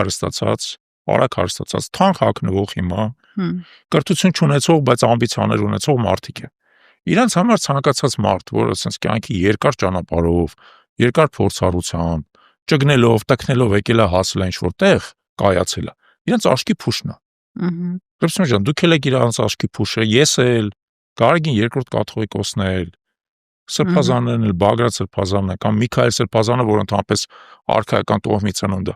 հարստացած, թանկ հագնվող հիմա, կրթություն չունեցող, բայց ամբիցիաներ ունեցող մարդիկ են։ Իրանց համար ցանկացած մարդ, որը ասենց կյանքի երկար ճանապարհով, երկար փորձառությամբ, ճգնելով, տքնելով եկել է հասել է ինչ-որ տեղ, կայացել է։ Իրանց աշկի փուշն է։ Պրոֆեսոր ջան, դուք եք իրանց աշկի փուշը, ես էլ, Գարեգին երկրորդ կաթողիկոսն էլ, Սրբազանն էլ, Բագրատ Սրբազանն է, կամ Միքայել Սրբազանը, որ ընդհանրապես արքայական տոհմի ծնունդ է։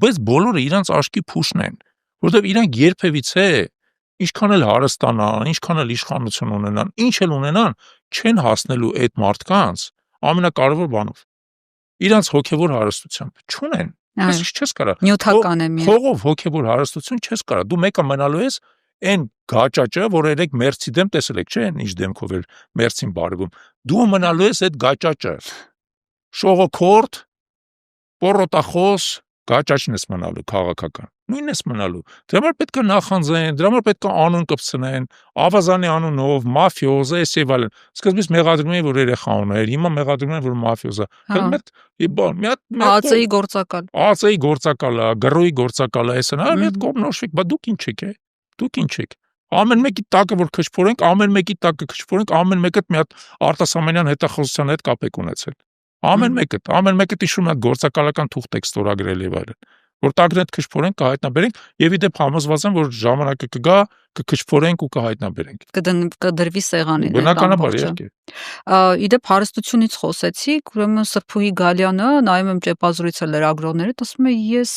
Բայց բոլորը իրանց աշկի փուշն են, որովհետև իրանք երբևիցե ինչքան էլ հարստանան, ինչքան էլ իշխանություն ունենան, ինչ էլ ունենան, չեն հասնելու այդ մարդկանց ամենակարևոր բանով։ Իրանց հոգևոր հարստությամբ չունեն։ Ես չես կարա։ Նյութական է միայն։ Փողով հոգևոր հարստություն չես կարա։ Դու մեկը մնալու ես այն գաճաճը, որ երեք մերցի դեմ տեսել եք, չէ՞, ինչ դեմքով էր մերցին բարվում։ Դու մնալու ես այդ գաճաճը։ Շողոքորդ, պորոտախոս, գաճաճն ես մնալու քաղաքական։ Նույնն ես մնալու։ Դրա համար պետք է նախանձեն, դրա համար պետք է անուն կպցնեն, ավազանի անունով, մաֆիոզ, այս եւ այլն։ Սկզբից մեղադրում էին, որ երեխա ուներ, հիմա մեղադրում են, որ մաֆիոզ է։ ԱԾ-ի գործակալ։ ԱԾ-ի գործակալ է, գրոյի գործակալ է, այսն, մի հատ կողմ նոշվեք, բա դուք ինչ եք, դուք ինչ եք։ Ամեն մեկի տակը որ քչփորենք, ամեն մեկի տակը քչփորենք, ամեն մեկը մի հատ Արտասամանյան հետախուզության հետ կապ եք ունեցել։ Ամեն մեկը իշում է գործակալական թուղթ եք ստորագրել եւ այլն։ Որ տակն հետ քչփորենք, կհայտնաբերենք եւ իդեպ համոզված եմ, որ ժամանակը կգա, կքչփորենք ու կհայտնաբերենք։ Կդրվի սեղանին։ Բնականաբար իհարկե։ Իդեպ հարստությունից խոսեցիք, ուրեմն Սրբուհի Գալյանը նայում եմ ճեպազրույցը լրագրողներիդ, ասում է ես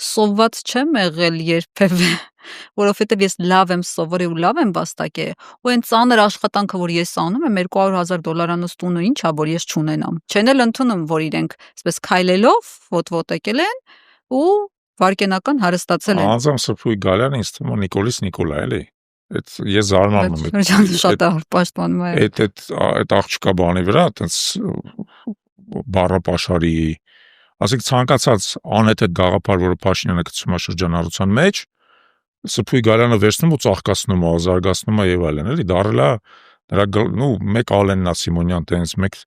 սովված չեմ եղել երբևէ, որովհետև ես լավ եմ սովորել ու լավ եմ վաստակել, ու այն ծանր աշխատանքը, որ ես անում եմ, $200,000 տունը ինչ է, որ ես չունենամ։ Չեն էլ ընդունում, որ իրենք այսպես քայլելով ոտվոտ եկել են ու վարկենական հարստացել են։ Անձամբ Սրբուհի Գալյանը ինձ թվում է Նիկոլիս Նիկոլա էլի։ Այդ ես զարմանում եմ։ Շատ պաշտպանում է։ Այդ աղջկա բանի վրա, այտենց բառապաշարի, ասենք ցանկացած անհեթեթ գաղափար, որը Փաշինյանը գցում է շրջանառության մեջ, Սրբուհի Գալյանը վերցնում ու ծաղկացնում է, զարգացնում է եւ այլն, էլի դարել է նրա մեկ Ալեննա Սիմոնյան տենց մեկ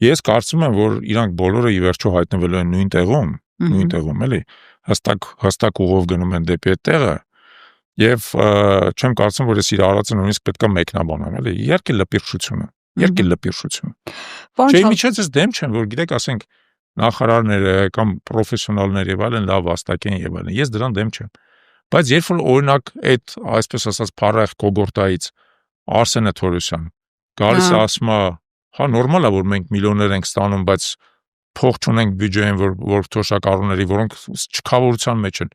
ես կարծում եմ, որ իրանք բոլորը ի վերջո հայտնվելու են նույն տեղում, էլի հստակ ուղով գնում են դեպի այդ տեղը եւ չեմ կարծում, որ ես իր արածը նույնիսկ պետք է մեկնաբանեմ, էլի իհարկե լպիրշություն։ Չէ, միջից ես դեմ չեմ, որ գիտեք, ասենք նախարարները կամ պրոֆեսիոնալներ եւ այլն լավ վաստակեն եւ այլն։ Ես դրան դեմ չեմ։ Բայց երբ որ օրինակ այդ այսպես ասած փառահեղ կոգորտայից Արսենը Թորոսյան գալիս է ասում է, հա նորմալ է որ մենք միլիոններ ենք ստանում, բայց փող չունենք բյուջեին, որ թոշակառուների, որոնք չքավորության մեջ են։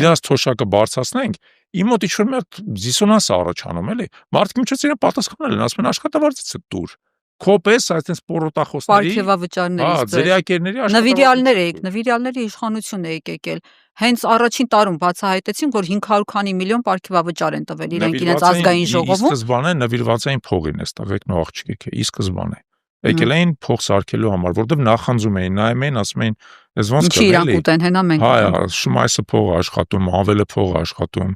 Իրաց թոշակը բարձրացնենք, իմ մոտ ինչ-որ մի հատ դիսոնանս է առաջանում, էլի։ Մարդիկ միջից իրեն պատասխանել են, ասում են աշխատավարձից դուր։ Քոպես այսպես պորոտախոսների, ձերիակերների նվիրյալների իշխանություն է եկել։ Հենց առաջին տարում բացահայտեցին, որ 500 քանի միլիոն պարգևավճար են տվել իրենց ազգային ժողովում։ Ի սկզբանե նվիրվածային փողին է ստաղ եկնող աղջիկ է, ի սկզբանե։ Եկել էին փող սարքելու համար, որտեղ նախանձում էին, նայում էին, ասում էին, «Ես ոնց կգալի»։ Ինչի իրենք ուտեն, հենա մենք։ Հա, Շմայսը փող է աշխատում, Ավելը փող է աշխատում,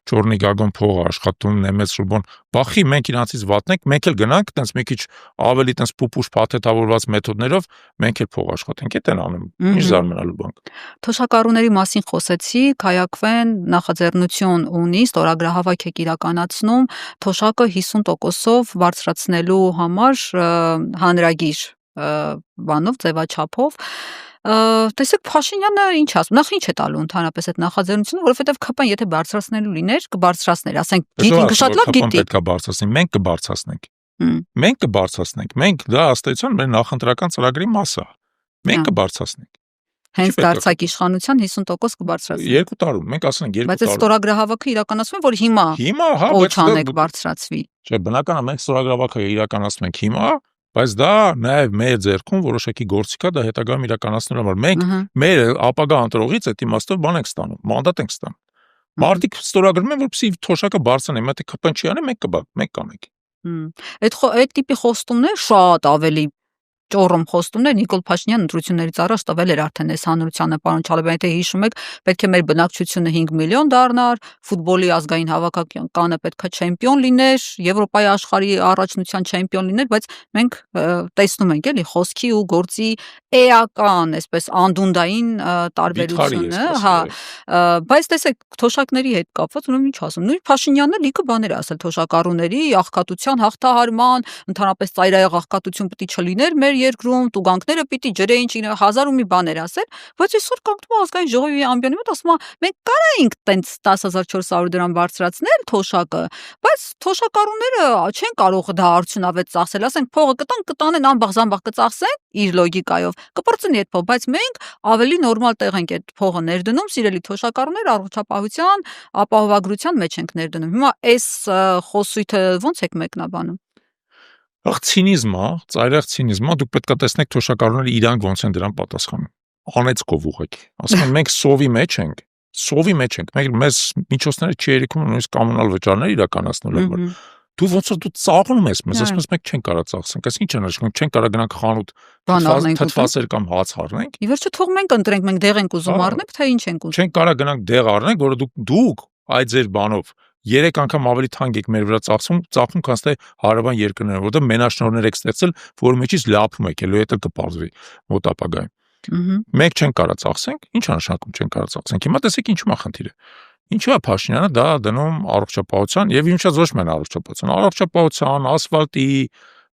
Չորնի Գագոն փող է աշխատում, Նեմեց Շուբոն։ Բախի մենք իրանցից վատնենք, մենք էլ գնանք, տենց մի քիչ ավելի տենց պուպուշ փաթեթավորված մեթոդներով մենք էլ փող աշխատենք, այդ են անում։ Ինչ զարմանալու բան։ Թոշակառուների մասին խոսեցիք, Հայակվեն նախաձեռնություն ունի, ստորագրահավաք եք իրականացնում, թոշակը 50%-ով բարձրացնելու համար հանրագիր բանով, ձևաչափով։ Տեսեք Փաշինյանը ինչ ասում, նախ ինչ է տալու ընդհանրապես այդ նախաձեռնությունը, որովհետև ԿՊ-ն եթե բարձրացնելու լիներ, կբարձրացներ, ասենք, ինքը շատ լավ գիտի։ Պետք է բարձրացնի, մենք կբարձրացնենք։ Մենք դա ըստեյության մեր նախընտրական ծրագրի մաս է։ Մենք կբարձրացնենք։ Հենց դարձակ իշխանության 50% կբարձրացնի։ 2 տարում, մենք ասենք 2 տարում։ Բայց այդ ստորագրահավաքը իրականացվում է, որ հիմա հա, կոչանեք բարձրացվի։ Չէ, բնական է մենք ստորագրահավաքը իրականացնում ենք հիմա, բայց դա նաև մեր ձեռքում որոշակի գործիք է, դա հետագայում իրականացնելու համար մենք մեր ապագա ընտրողից այդ իմաստով բան ենք ստանում, մանդատ ենք ստանում։ Մարդիկ ստորագրում են, որպեսզի թոշակը բարձրանեն, մտի ԿՊ-ն չի անի, մենք կանենք։ Այդ տիպի խոստումներ շատ ավելի ճոռոմ խոստումներ Նիկոլ Փաշինյան ընտրություններից առաջ տվել էր արդեն այս հանրությանը, պարոն Չալեբյան, եթե հիշում եք, պետք է մեր բնակչությունը 5 միլիոն դառնար, ֆուտբոլի ազգային հավաքականը պետք է չեմպիոն լիներ, Եվրոպայի աշխարհի առաջնության չեմպիոն լիներ, բայց մենք տեսնում ենք էլի խոսքի ու գործի էական, այսպես անդունդային տարբերությունը, հա, բայց տեսեք, թոշակների հետ կապված ուրեմն ինչ ասում, նույն Փաշինյանն լիքը բաներ ասել թոշակառուների աղքատության հաղթահարման, ընդհանրապես ծայրահեղ աղքատություն պետք է չլիներ մեր երկրում, տուգանքները պիտի ջրեին, 1000 ու մի բաներ ասել, բայց այսօր կանգնում ազգային ժողովի ամբիոնի մոտ ասում է, մենք կարայինք տենց 10400 դրամ բարձրացնել թոշակը, բայց թոշակառուները չեն կարող դա արդյունավետ ծախսել, ասենք փողը կտանեն անբաղ կծախսեն իր լոգիկայով, կպրծնի այդ փող, բայց մենք ավելի նորմալ տեղ ենք այդ փողը ներդնում, սիրելի թոշակառուներ, առողջապահության, ապահովագրության մեջ ենք ներդնում։ Հիմա այս խոսույթը ո՞նց եք մեկնաբանում։ Ցինիզմը, ծայրահեղ ցինիզմը, դուք պետք է տեսնեք թոշակառուները իրանք ոնց են դրան պատասխանում։ Անեծքով ուղղակի։ Ասում են մենք սովի մեջ ենք, մենք մեզ միջոցները չի երիքում նույնիսկ կոմունալ վճարներ իրականացնելու համար։ Դու ոնց որ դու ծաղրում ես մեզ, ասում ես մենք չենք կարող ծախսենք, այս ինչ է նշանակում, չենք կարող գնանք խանութ թթվասեր կամ հաց առնենք։ Ի վերջո թող մենք ընտրենք, մենք դեղ ենք ուզում առնենք, թե ինչ ենք ուզում։ Չենք կարող գնանք դեղ առնենք, որը դուք այդ ձեր բանով 3 անգամ ավելի թանկ եք մեր վրա ծախսում, քան թե հարևան երկրները, որտեղ մենաշնորհներ եք ստեղծել, որի մեջից լափում եք, ելույթ էլ կպարզվի մոտ ապագայում։ Մենք չենք կարող ծախսենք, ինչ է նշանակում չենք կարող ծախսենք։ Հիմա տեսեք ինչու է խնդիրը։ Ինչու է Փաշինյանը դա դնում առողջապահության եւ իմիջիայլոց ոչ միայն առողջապահության, ասֆալտի,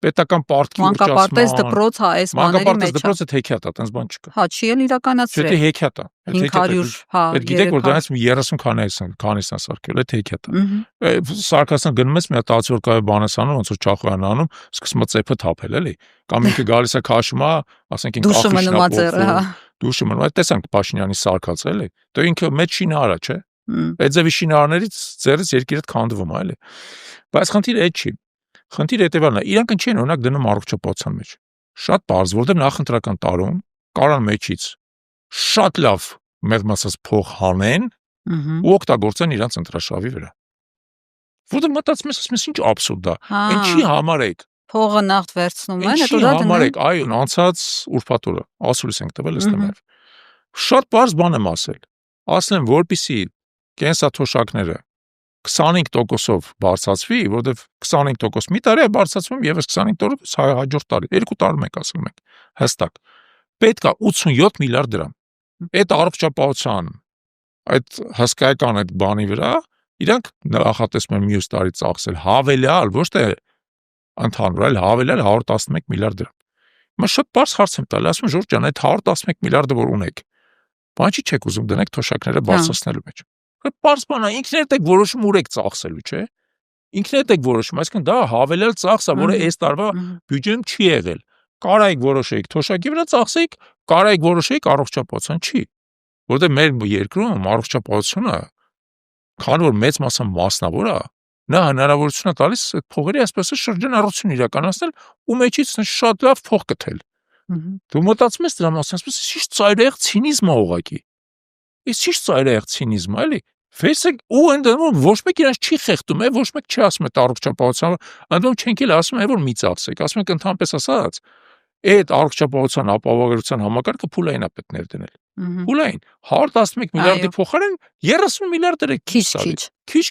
պետական պարտքի ուռճացման, մանկապարտեզ դպրոց, հա, այս բաների մեջ։ Դպրոցը հեքիաթ է, տենց բան չկա։ Հա, չի էլ իրականացրել։ Չէ, հեքիաթ է։ 500, հա, այդ գիտեք որ դրանից 30 քանիսն է սարքել, այդ հեքիաթ է։ Սարքասն գնում ես մի հատ ածորկայով բանես անում, ոնց որ Չախոյան անում, սկսում է ծեփը թափել, էլի։ Կամ ինքը գալիս է քաշում է, ասենք ինքը դուշը մնում, այդ տեսանք Փաշինյանի սարքած, էլի։ Դե ինքը մեծ շինարար է, չէ։ Այդ ձևի շինարարներից ձեռից երկիրը քանդվում է, էլի։ Բայց խնդիրը այդ չի։ Խնդիրը հետևյալն է, իրանք չեն օրինակ դնում առողջապահության մեջ։ Շատ բարձ, որտեղ նախընտրական տարում կարան մեջից շատ լավ մեղմ ասած փող հանեն ու օգտագործեն իրանց ընտրաշավի վրա։ Որտեղ մտածում ես, ասում ես ինչ աբսուրդ է։ Ինչի համար եք փողը նախ վերցնում են, հետո դա դնում են։ Այո, անցած ուրբաթ օրը ասուլիս ենք տվել ըստեմով։ Շատ բարձ բան եմ ասել։ Ասեմ, որպեսի կենսաթոշակները 25%-ով բարձրացվի, որովհետև 25% մի տարի է բարձրացվում, եւս 25% հաջորդ տարի, 2 տարում ենք ասում ենք, հստակ։ Պետք է 87 միլիարդ դրամ։ Այդ առողջապահության, այդ հսկայական այդ բանի վրա իրանք նախատեսում են մյուս տարի ծախսել հավելյալ, ոչ թե ընդհանուր, այլ հավելյալ 111 միլիարդ դրամ։ Հիմա շատ բարձ հարց եմ տալի, ասում եմ Ժորժ ջան, այդ 111 միլիարդը որ ունեք, բան չեք ուզում դնեք թոշակները բարձրացնելու մեջ։ Պարզ բան է, ինքներդ եք որոշում ուր եք ծախսելու, չէ՞։ Ինքներդ եք որոշում, այսինքն դա հավելյալ ծախս է, որը այս տարվա բյուջեում չի եղել։ Կարա եք որոշեիք թոշակի վրա ծախսեիք, կարա եք որոշեիք առողջապահության, չի։ Որտեղ մեր երկրում առողջապահությունը, քանի որ մեծ մասը մասնավոր է, նա հնարավորություն է տալիս այդ փողերի այսպես շրջանառություն իրականացնել ու մեջից շատ լավ փող գտել։ Դու մտածում ես դրա մասին, ասես ինչ ծայրահեղ ցինիզմ է ուղղակի։ Իսկ ինչ ծայրահեղ ցինիզմ է, էլի։ Ֆեյսը ու ընդդեմ ոչ մեկ իրանց չի խեղդում, ոչ մեկ չի ասում այդ առողջապահության, ընդդեմ չենք էլ ասում, որ մի ծախսեք, ասում ենք ընդհանրապես ասած, այդ առողջապահության ապահովագրության համակարգը փուլային է պետք ներդնել։ Փուլային 111 միլիարդի փոխարեն 30 միլիարդ դրեք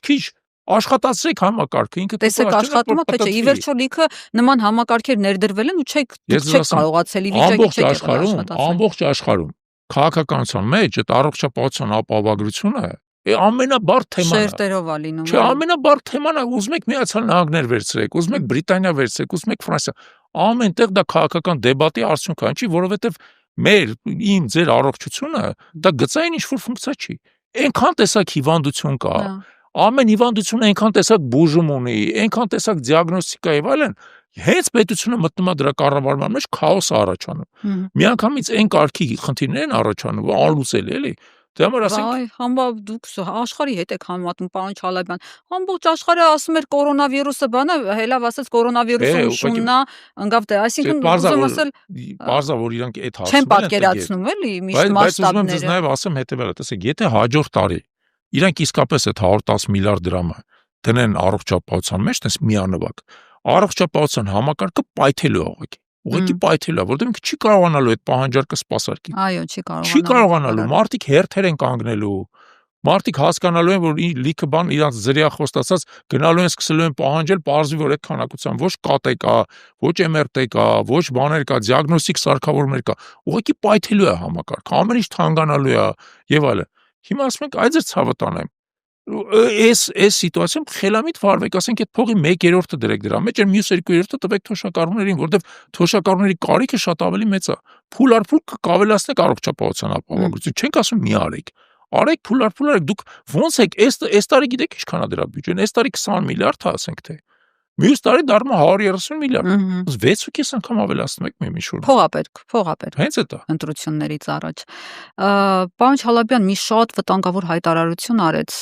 քիչ աշխատացրեք համակարգը ինքը տեսեք աշխատումը թե չէ ի վերջո լիքը նման համակարգեր ներդրվել են ու չեք կարողացել ի վիճակի չեք ամբողջ աշխարհում քաղաքականության մեջ այդ առողջապահության ապահովագրությունը ամենաբարդ թեման է։ Շերտերով է լինում։ Չէ, ամենաբարդ թեման է, ուզում եք Միացյալ Նահանգներ վերցրեք, ուզում եք Բրիտանիա վերցրեք, ուզում եք Ֆրանսիա, ամենտեղ դա քաղաքական դեբատի արդյունք է, ինչի, որովհետև մեր ձեր առողջությունը դա գծային ինչ-որ ֆունկցիա չի։ Այնքան տեսակ հիվանդություն կա, ամեն հիվանդությունը այնքան տեսակ բուժում ունի, այնքան տեսակ դիագնոստիկա եւ այլն, հենց պետությունը մտնում է դրա կառավարման մեջ քաոս առաջանում։ Միանգամից այն կարգի խնդիրներ են առաջանում, անլուծելի էլի։ Դե համար ասենք, այ համբա դուք աշխարհի հետ եք համատում, պարոն Չալեբյան։ Ամբողջ աշխարհը ասում էր կորոնավիրուսը բանը, հելավ ասած կորոնավիրուսը ուսումնա, ընկավ դե, այսինքն ուզում ասել, բարձա որ իրանք այդ հարցը չեն պատկերացնում էլի միշտ մասշտաբները։ Բայց ուզում եմ ձեզ նաև ասեմ հետևյալը, տեսեք, եթե հաջորդ տարի իրանք իսկապես այդ 110 միլիարդ դրամը դնեն առողջապահության մեջ, տես միանվագ, առողջապահության համակարգը պայթելու է ուղղակի։ Ուղղակի պայթել է, որտեղ ինքը չի կարողանալու այդ պահանջարկը սպասարկի։ Այո, Չի կարողանալու, մարդիկ հերթեր են կանգնելու։ Մարդիկ հասկանալու են, որ լիքը բան իրանց զրիա խոստացած գնալու են սկսելու են պահանջել, պարզվի որ այդ քանակությամբ ոչ կատ կա, ոչ MRT կա, ոչ բաներ կա, դիագնոստիկ սարքավորումներ կա։ Ուղղակի պայթելու է համակարգը, ամեն ինչ թանկանալու է եւ այլն։ Հիմա ասում ենք այ ձեր ցավը տանեմ։ Այս սիտուացիայում խելամիտ վարվեք, ասենք այդ փողի 1/3-ը դրեք դրա մեջ, այն մյուս 2/3-ը տվեք թոշակառուներին, որովհետև թոշակառուների կարիքը շատ ավելի մեծ է։ Փուլ առ փուլ կավելացնեք առողջապահության ապահովությունը։ Չենք ասում մի արեք։ Արեք փուլ առ փուլ արեք, դուք ո՞նց եք, այս տարի գիտեք ինչքան է դրա բյուջեն, այս տարի 20 միլիարդ է, ասենք թե։ Մյուս տարի դառնում 130 միլիարդ։ 6.5 անգամ ավելացնում եք մի շուրջ։ Փողապերք։ Հենց է դա։ Ընտրություններից առաջ։ Պարոն Չալաբյան մի շատ վտանգավոր հայտարարություն արեց,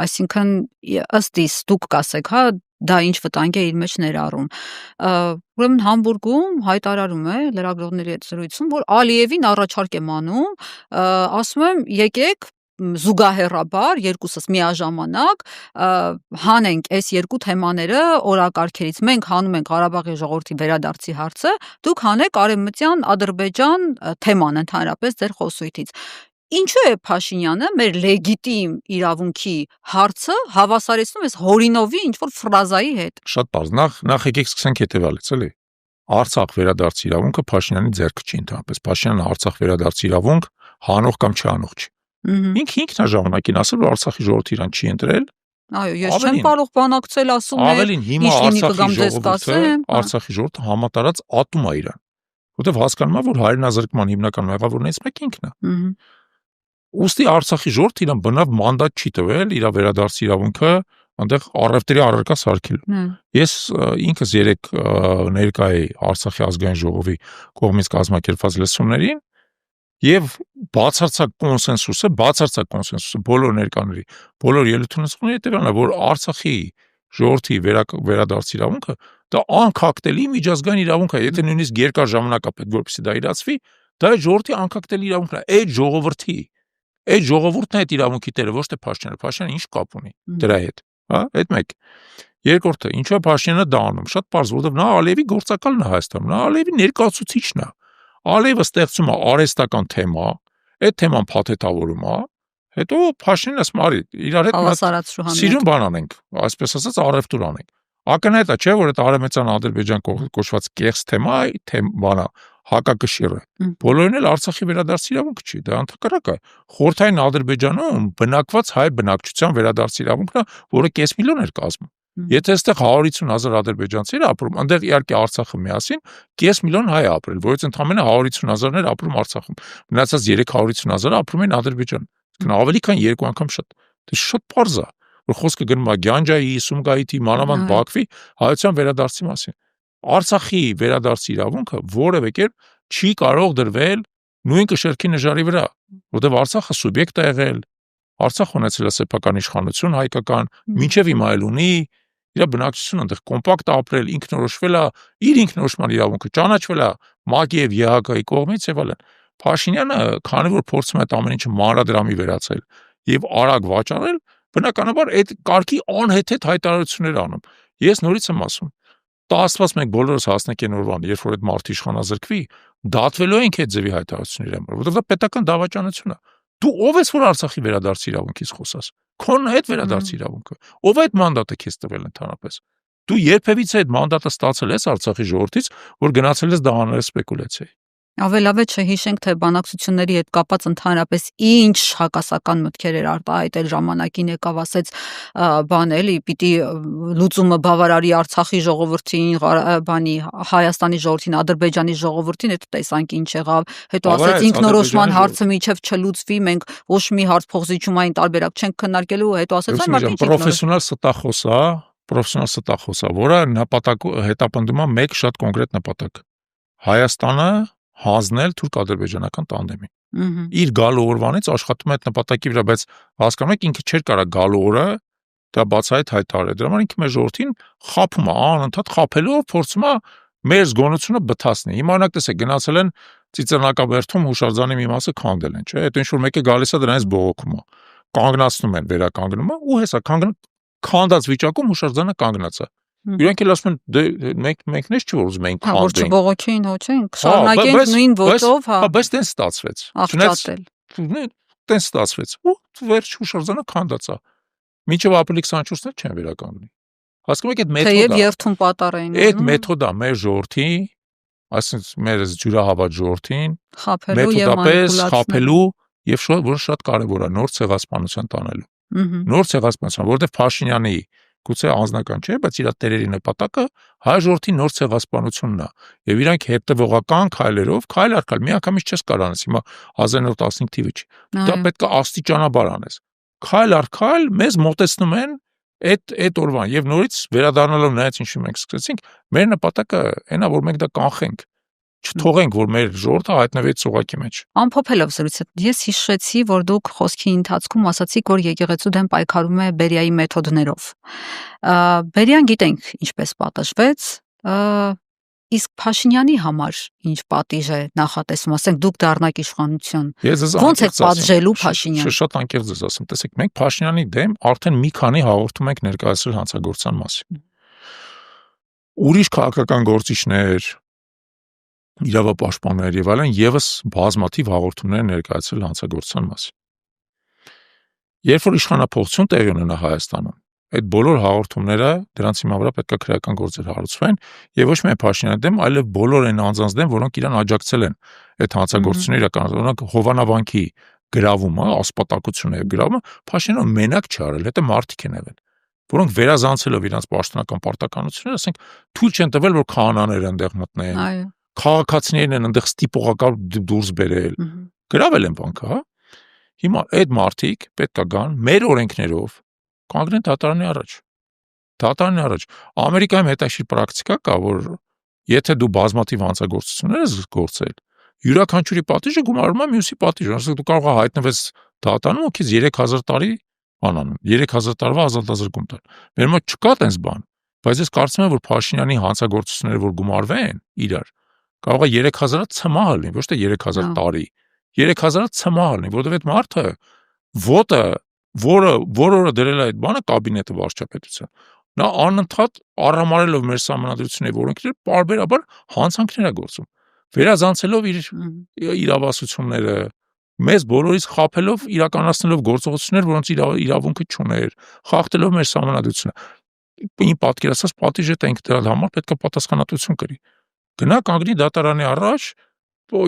այսինքն ըստ իս դուք կասեք, հա, դա ինչ վտանգ է իր մեջ ներառում։ Ուրեմն Համբուրգում հայտարարում է լրագրողների հետ զրույցում, որ Ալիևին առաջարկ եմ անում, ասում եմ, եկեք զուգահեռաբար երկուսս միաժամանակ հանենք այս երկու թեմաները օրակարգերից։ Մենք հանում ենք Ղարաբաղի ժողովրդի վերադարձի հարցը, դուք հանեք Արևմտյան Ադրբեջան թեման ընդհանրապես ձեր խոսույթից։ Ինչու է Փաշինյանը մեր լեգիտիմ իրավունքի հարցը հավասարեցնում այս հորինովի ինչ-որ ֆրազայի հետ։ Շատ բարձ, նախ եկեք սկսենք հետևալից, էլի։ Արցախ վերադարձի իրավունքը Փաշինյանի ձեռքը չի ընդհանրապես։ Փաշինյանը Արցախ վերադարձի իրավունք հանող կամ չհանող չի։ Ինքը ինքնաժողովնակին ասել, որ Արցախի ժողովուրդը իրան չի ընտրել։ Այո, ես չեմ կարող բանակցել, ասում է։ Ավելին հիմա Արցախի ժողովուրդը համատարած ատում է իրան, որովհետև հասկանում է, որ հայրենազրկման հիմնական մեղավորներից մեկը ինքն է։ Ուստի Արցախի ժողովուրդը իրան բնավ մանդատ չի տվել իր վերադարձի իրավունքը այնտեղ առևտրի առարկա սարքելու։ Ես ինքս երեք ներկա էի Արցախի ազգային ժողովի կողմից կազմակերպված լսումներին եւ բացարձակ կոնսենսուսը բոլոր ներկաների, բոլոր ելույթունեցողների հետեւանն է, որ Արցախի ժողովրդի վերադարձի իրավունքը դա անկախտելի միջազգային իրավունք է, եթե նույնիսկ երկար ժամանակ է պետք որպեսզի դա իրացվի, դա այդ ժողովրդի անկախտելի իրավունքն է, այդ ժողովուրդն է այդ իրավունքի տերը, ոչ թե Փաշինյանը։ Փաշինյանը ինչ կապ ունի դրա հետ, հա, այդ մեկ։ Երկրորդը, ինչու է Փաշինյանը դա անում։ Շատ պարզ, որովհետև նա Ալիևի գործակալն է Հայաստանում, նա Ալիևի ներկայացուցիչն է։ Ալիևը ստեղծում է արհեստական թեմա, այդ թեման փաթեթավորում է, հետո Փաշինյանը ասում է, իրար հետ սիրուն բան անենք, այսպես ասած առևտուր անենք։ Ակնհայտ է, չէ՞, որ այդ Արևմտյան Ադրբեջան կոչված կեղծ թեմա, բանա, հակակշիռ է։ Բոլորին էլ Արցախի վերադարձի իրավունքը չի, դա ընդհակառակը է։ Խորհրդային Ադրբեջանում բնակված հայ բնակչության վերադարձի իրավունքն է, որը կես միլիոն էր կազմում։ Եթե այստեղ 150,000 ադրբեջանցիներ ապրում, այնտեղ իհարկե Արցախը միասին կես միլիոն հայ ապրել, որից ընդամենը 150,000-ներ ապրում Արցախում։ Մնացած 350,000-ը ապրում են Ադրբեջանում։ Ավելի քան 2 անգամ շատ։ Դա շատ պարզ է, որ խոսքը գնում է Գյանջայի, Սումգայիթի, մանավանդ Բաքվի հայության վերադարձի մասին։ Արցախի վերադարձի իրավունքը որևէ կերպ չի կարող դրվել նույն կշեռքի նժարի վրա, որտեղ Արցախը սուբյեկտ է եղել, Արցախ ունեցել է սեփական իշխանություն հայկական, մինչև հիմա էլ ունի, իր բնակչությունը այնտեղ կոմպակտ ապրել, ինքնորոշվել է, իր ինքնորոշման իրավունքը ճանաչվել է ՄԱԿ-ի եւ ԵՀԿ-ի կողմից եւ այլն։ Փաշինյանը, քանի որ փորձում է այդ ամեն ինչը մանրադրամի վերածել եւ արագ վաճառել, բնականաբար այդ կարգի անհեթեթ հայտարարություններ անում։ Ես նորից եմ ասում, տա Աստված մենք բոլորս հասնենք այն օրվան, երբ որ այդ մարդը իշխանազրկվի, դատվելու ենք այդ ձևի հայտարարությունների համար, որովհետեւ դա պետական դավաճանություն է։ Դու ով ես որ Արցախի վերադարձի իրավունքից խոսաս։ Քոնն է այդ վերադարձի իրավունքը։ Ով է այդ մանդատը քեզ տվել ընդհանրապես։ Դու երբևիցե այդ մանդատը ստացել ես Արցախի ժողովրդից, որ գնացել ես դա անել սպեկուլյացիայի։ Ավելավետ չհիշենք, թե բանակցությունների հետ կապած ընդհանրապես ինչ հակասական մտքեր էր արտահայտել ժամանակին եկավ ասեց բան էլի, պիտի լուծումը բավարարի Արցախի ժողովրդին, բանի Հայաստանի ժողովրդին, Ադրբեջանի ժողովրդին, հետո տեսանք ինչ եղավ, հետո ասեց ինքնորոշման հարցը միջև չլուծվի, մենք ոչ մի հարց փոխզիջումային տարբերակ չենք քննարկելու, հետո ասեց այն մարդը պրոֆեսիոնալ ստախոս է, որը նպատակ հետապնդում է մեկ շատ կոնկրետ նպատակ։ Հայաստանը հանձնել թուրք-ադրբեջանական տանդեմին։ Իր գալու օրվանից աշխատում է այդ նպատակի վրա, բայց հասկանում եք ինքը չէր կարա գալու օրը դա բացահայտ հայտարարել։ Դրա համար ինքը մեր ժողովրդին խաբում է, անընդհատ խաբելով փորձում է մեր զգոնությունը բթացնել։ Հիմա օրինակ տեսեք, գնացել են Ծիծեռնակաբերդում հուշարձանի մի մասը քանդել են, չէ՞։ Հետո ինչ որ մեկը գալիս է դրանից բողոքում է։ Կանգնացնում են, վերականգնում է ու հեսա քանդած վիճակում հուշարձանը կանգնած է։ Իրանք էլ ասում են դե մենք նես չէ որ ուզում ենք քանդենք։ Որ չբողոքեին հոչեն, շարունակենք նույն ոճով, հա։ Բայց տենց ստացվեց։ Աղճատել։ Տենց ստացվեց։ Ու վերջ հուշարձանը քանդածա։ Մինչև ապրիլի 24-ն չեն վերականգնի։ Հասկանում եք այդ մեթոդը։ Թեև երթուն պատառ էին։ Այդ մեթոդը մեր ժողովրդի, այսինքն մեր ջուրահավատ ժողովրդին խաբելու եւ մանիպուլացնելու խաբելու եւ որը շատ կարեւոր է նոր ցեղասպանության տանելու։ Նոր ցեղասպանության, որովհետեւ Փաշինյանի գուցե անձնական չէ, բայց իր տերերի նպատակը հայ ժողովրդի նոր ցեղասպանությունն է եւ իրանք հետեւողական քայլերով քայլ առ քայլ միանգամից չես կարող անես հիմա 1915 թիվը չի դա պետք է աստիճանաբար անես քայլ առ քայլ մեզ մոտեցնում են այդ օրվան եւ նորից վերադառնալով նայած ինչու մենք սկսեցինք մեր նպատակը այնա որ մենք դա կանխենք չթողենք որ մեր ժողովուրդը հայտնվի ծուղակի մեջ ամփոփելով զրույցը ես հիշեցի որ դուք խոսքի ընթացքում ասացիք որ եկեղեցու դեմ պայքարում է Բերիայի մեթոդներով Բերիան գիտենք ինչպես պատժվեց իսկ Փաշինյանի համար ինչ պատիժ է նախատեսում ասենք դուք դառնաք իշխանություն ո՞նց է պատժելու Փաշինյանին շատ անկեղծ ես ասում տեսեք մենք Փաշինյանի դեմ արդեն մի քանի հաղորդում ենք ներկայացրել հանցագործության մասին ուրիշ քաղաքական գործիչներ իրավապաշտպաններ եւ այլն եւս բազմաթիվ հաղորդումներ ներկայացրել հանցագործության մասին։ Երբ որ իշխանապողություն տեղի ունենա Հայաստանում, այդ բոլոր հաղորդումները դրանց հիման վրա պետք է քրեական գործեր հարուցվեն եւ ոչ միայն Փաշինյանի դեմ, այլև բոլոր այն անձանց դեմ, որոնք իրան աջակցել են այդ հանցագործությունները իրականացնել, օրինակ Հովանավանքի գրավումը, ասպատակությունը եւ գրավումը Փաշինյանը մենակ չարել, հետո մարդիկ են եղել, որոնք վերազանցելով իրանց պաշտոնական պարտականությունները, ասենք, թույլ չեն տվել, որ քահանաները այնտեղ մտնեն։ Այո Քաղաքացիներն են այնտեղ ստիպողական դուրս բերել։ Գրավել են բանկը, հա։ Հիմա այդ մարդիկ պետք է գան մեր օրենքներով կանգնեն դատարանի առաջ։ Դատարանի առաջ։ Ամերիկայում հետաքրքիր պրակտիկա կա, որ եթե դու բազմաթիվ հանցագործություններ ես գործել, յուրաքանչյուրի պատիժը գումարվում է մյուսի պատիժը։ Ասենք դու կարող ես հայտնվես դատարանում ու քեզ 3000 տարի անանում, 3000 տարվա ազատազրկում տալ։ Մեր մոտ չկա տես բան, բայց ես կարծում եմ, որ Փաշինյանի հանցագործությունները որ գումարվեն իրար կարող է 3000-ը ցմահ լինի, ոչ թե 3000 տարի։ 3000-ը ցմահ լինի, որովհետև այդ մարդը ոտը, որը դրել է այդ բանը կաբինետը վարչապետության, նա անընդհատ առամարելով մեր սահմանադրությունների օրենքները պարբերաբար հանցանքներ է գործում, վերազանցելով իր իրավասությունները, մեզ բոլորից խաբելով, իրականացնելով գործողություններ, որոնց իրավունքը չուներ, խախտելով մեր սահմանադրությունը։ Իմ պատկերացած պատիժը տենք դրալ համար պետք է պատասխանատվություն կրի։ Գնա կանգնի դատարանի առաջ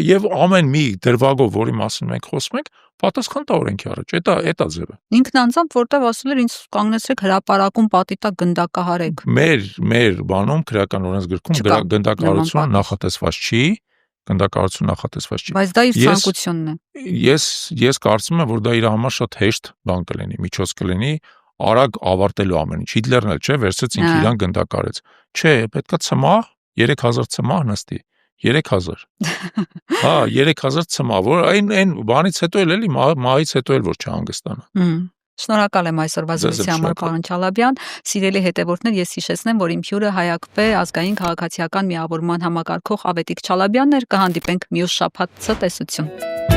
եւ ամեն մի դրվագով, որի մասին մենք խոսում ենք, պատասխան տա օրենքի առաջ։ Էտա ձևը։ Ինքն անձամբ որտեղ ասել էր ինձ կանգնեցրեք հրապարակում պատիտակ գնդակահարեք։ Մեր բանում քրեական օրենսգրքում գնդակահարությունը նախատեսված չի, գնդակահարությունը նախատեսված չի։ Բայց դա իր ցանկությունն է։ Ես կարծում եմ, որ դա իր համար շատ հեշտ բան կլինի, միջոց կլինի, արագ ավարտելու ամեն ինչ։ Հիտլերն էլ չէ, վերցրեց ինքը իրան գնդակարեց։ Չէ, պետքա ցմահ 3000 ցմահ նստի 3000 հա 3000 ցմահ որ այն բանից հետո էլ էլի մահից հետո էլ որ չհանգստանա Շնորհակալ եմ այսօրվա զրույցի համար պարոն Չալաբյան սիրելի հետևորդներ ես հիշեցնեմ որ իմ հյուրը հայ-ակպե ազգային քաղաքացիական միավորման համակարգող Ավետիք Չալաբյանն էր կհանդիպենք մյուս շաբաթ ցտեսություն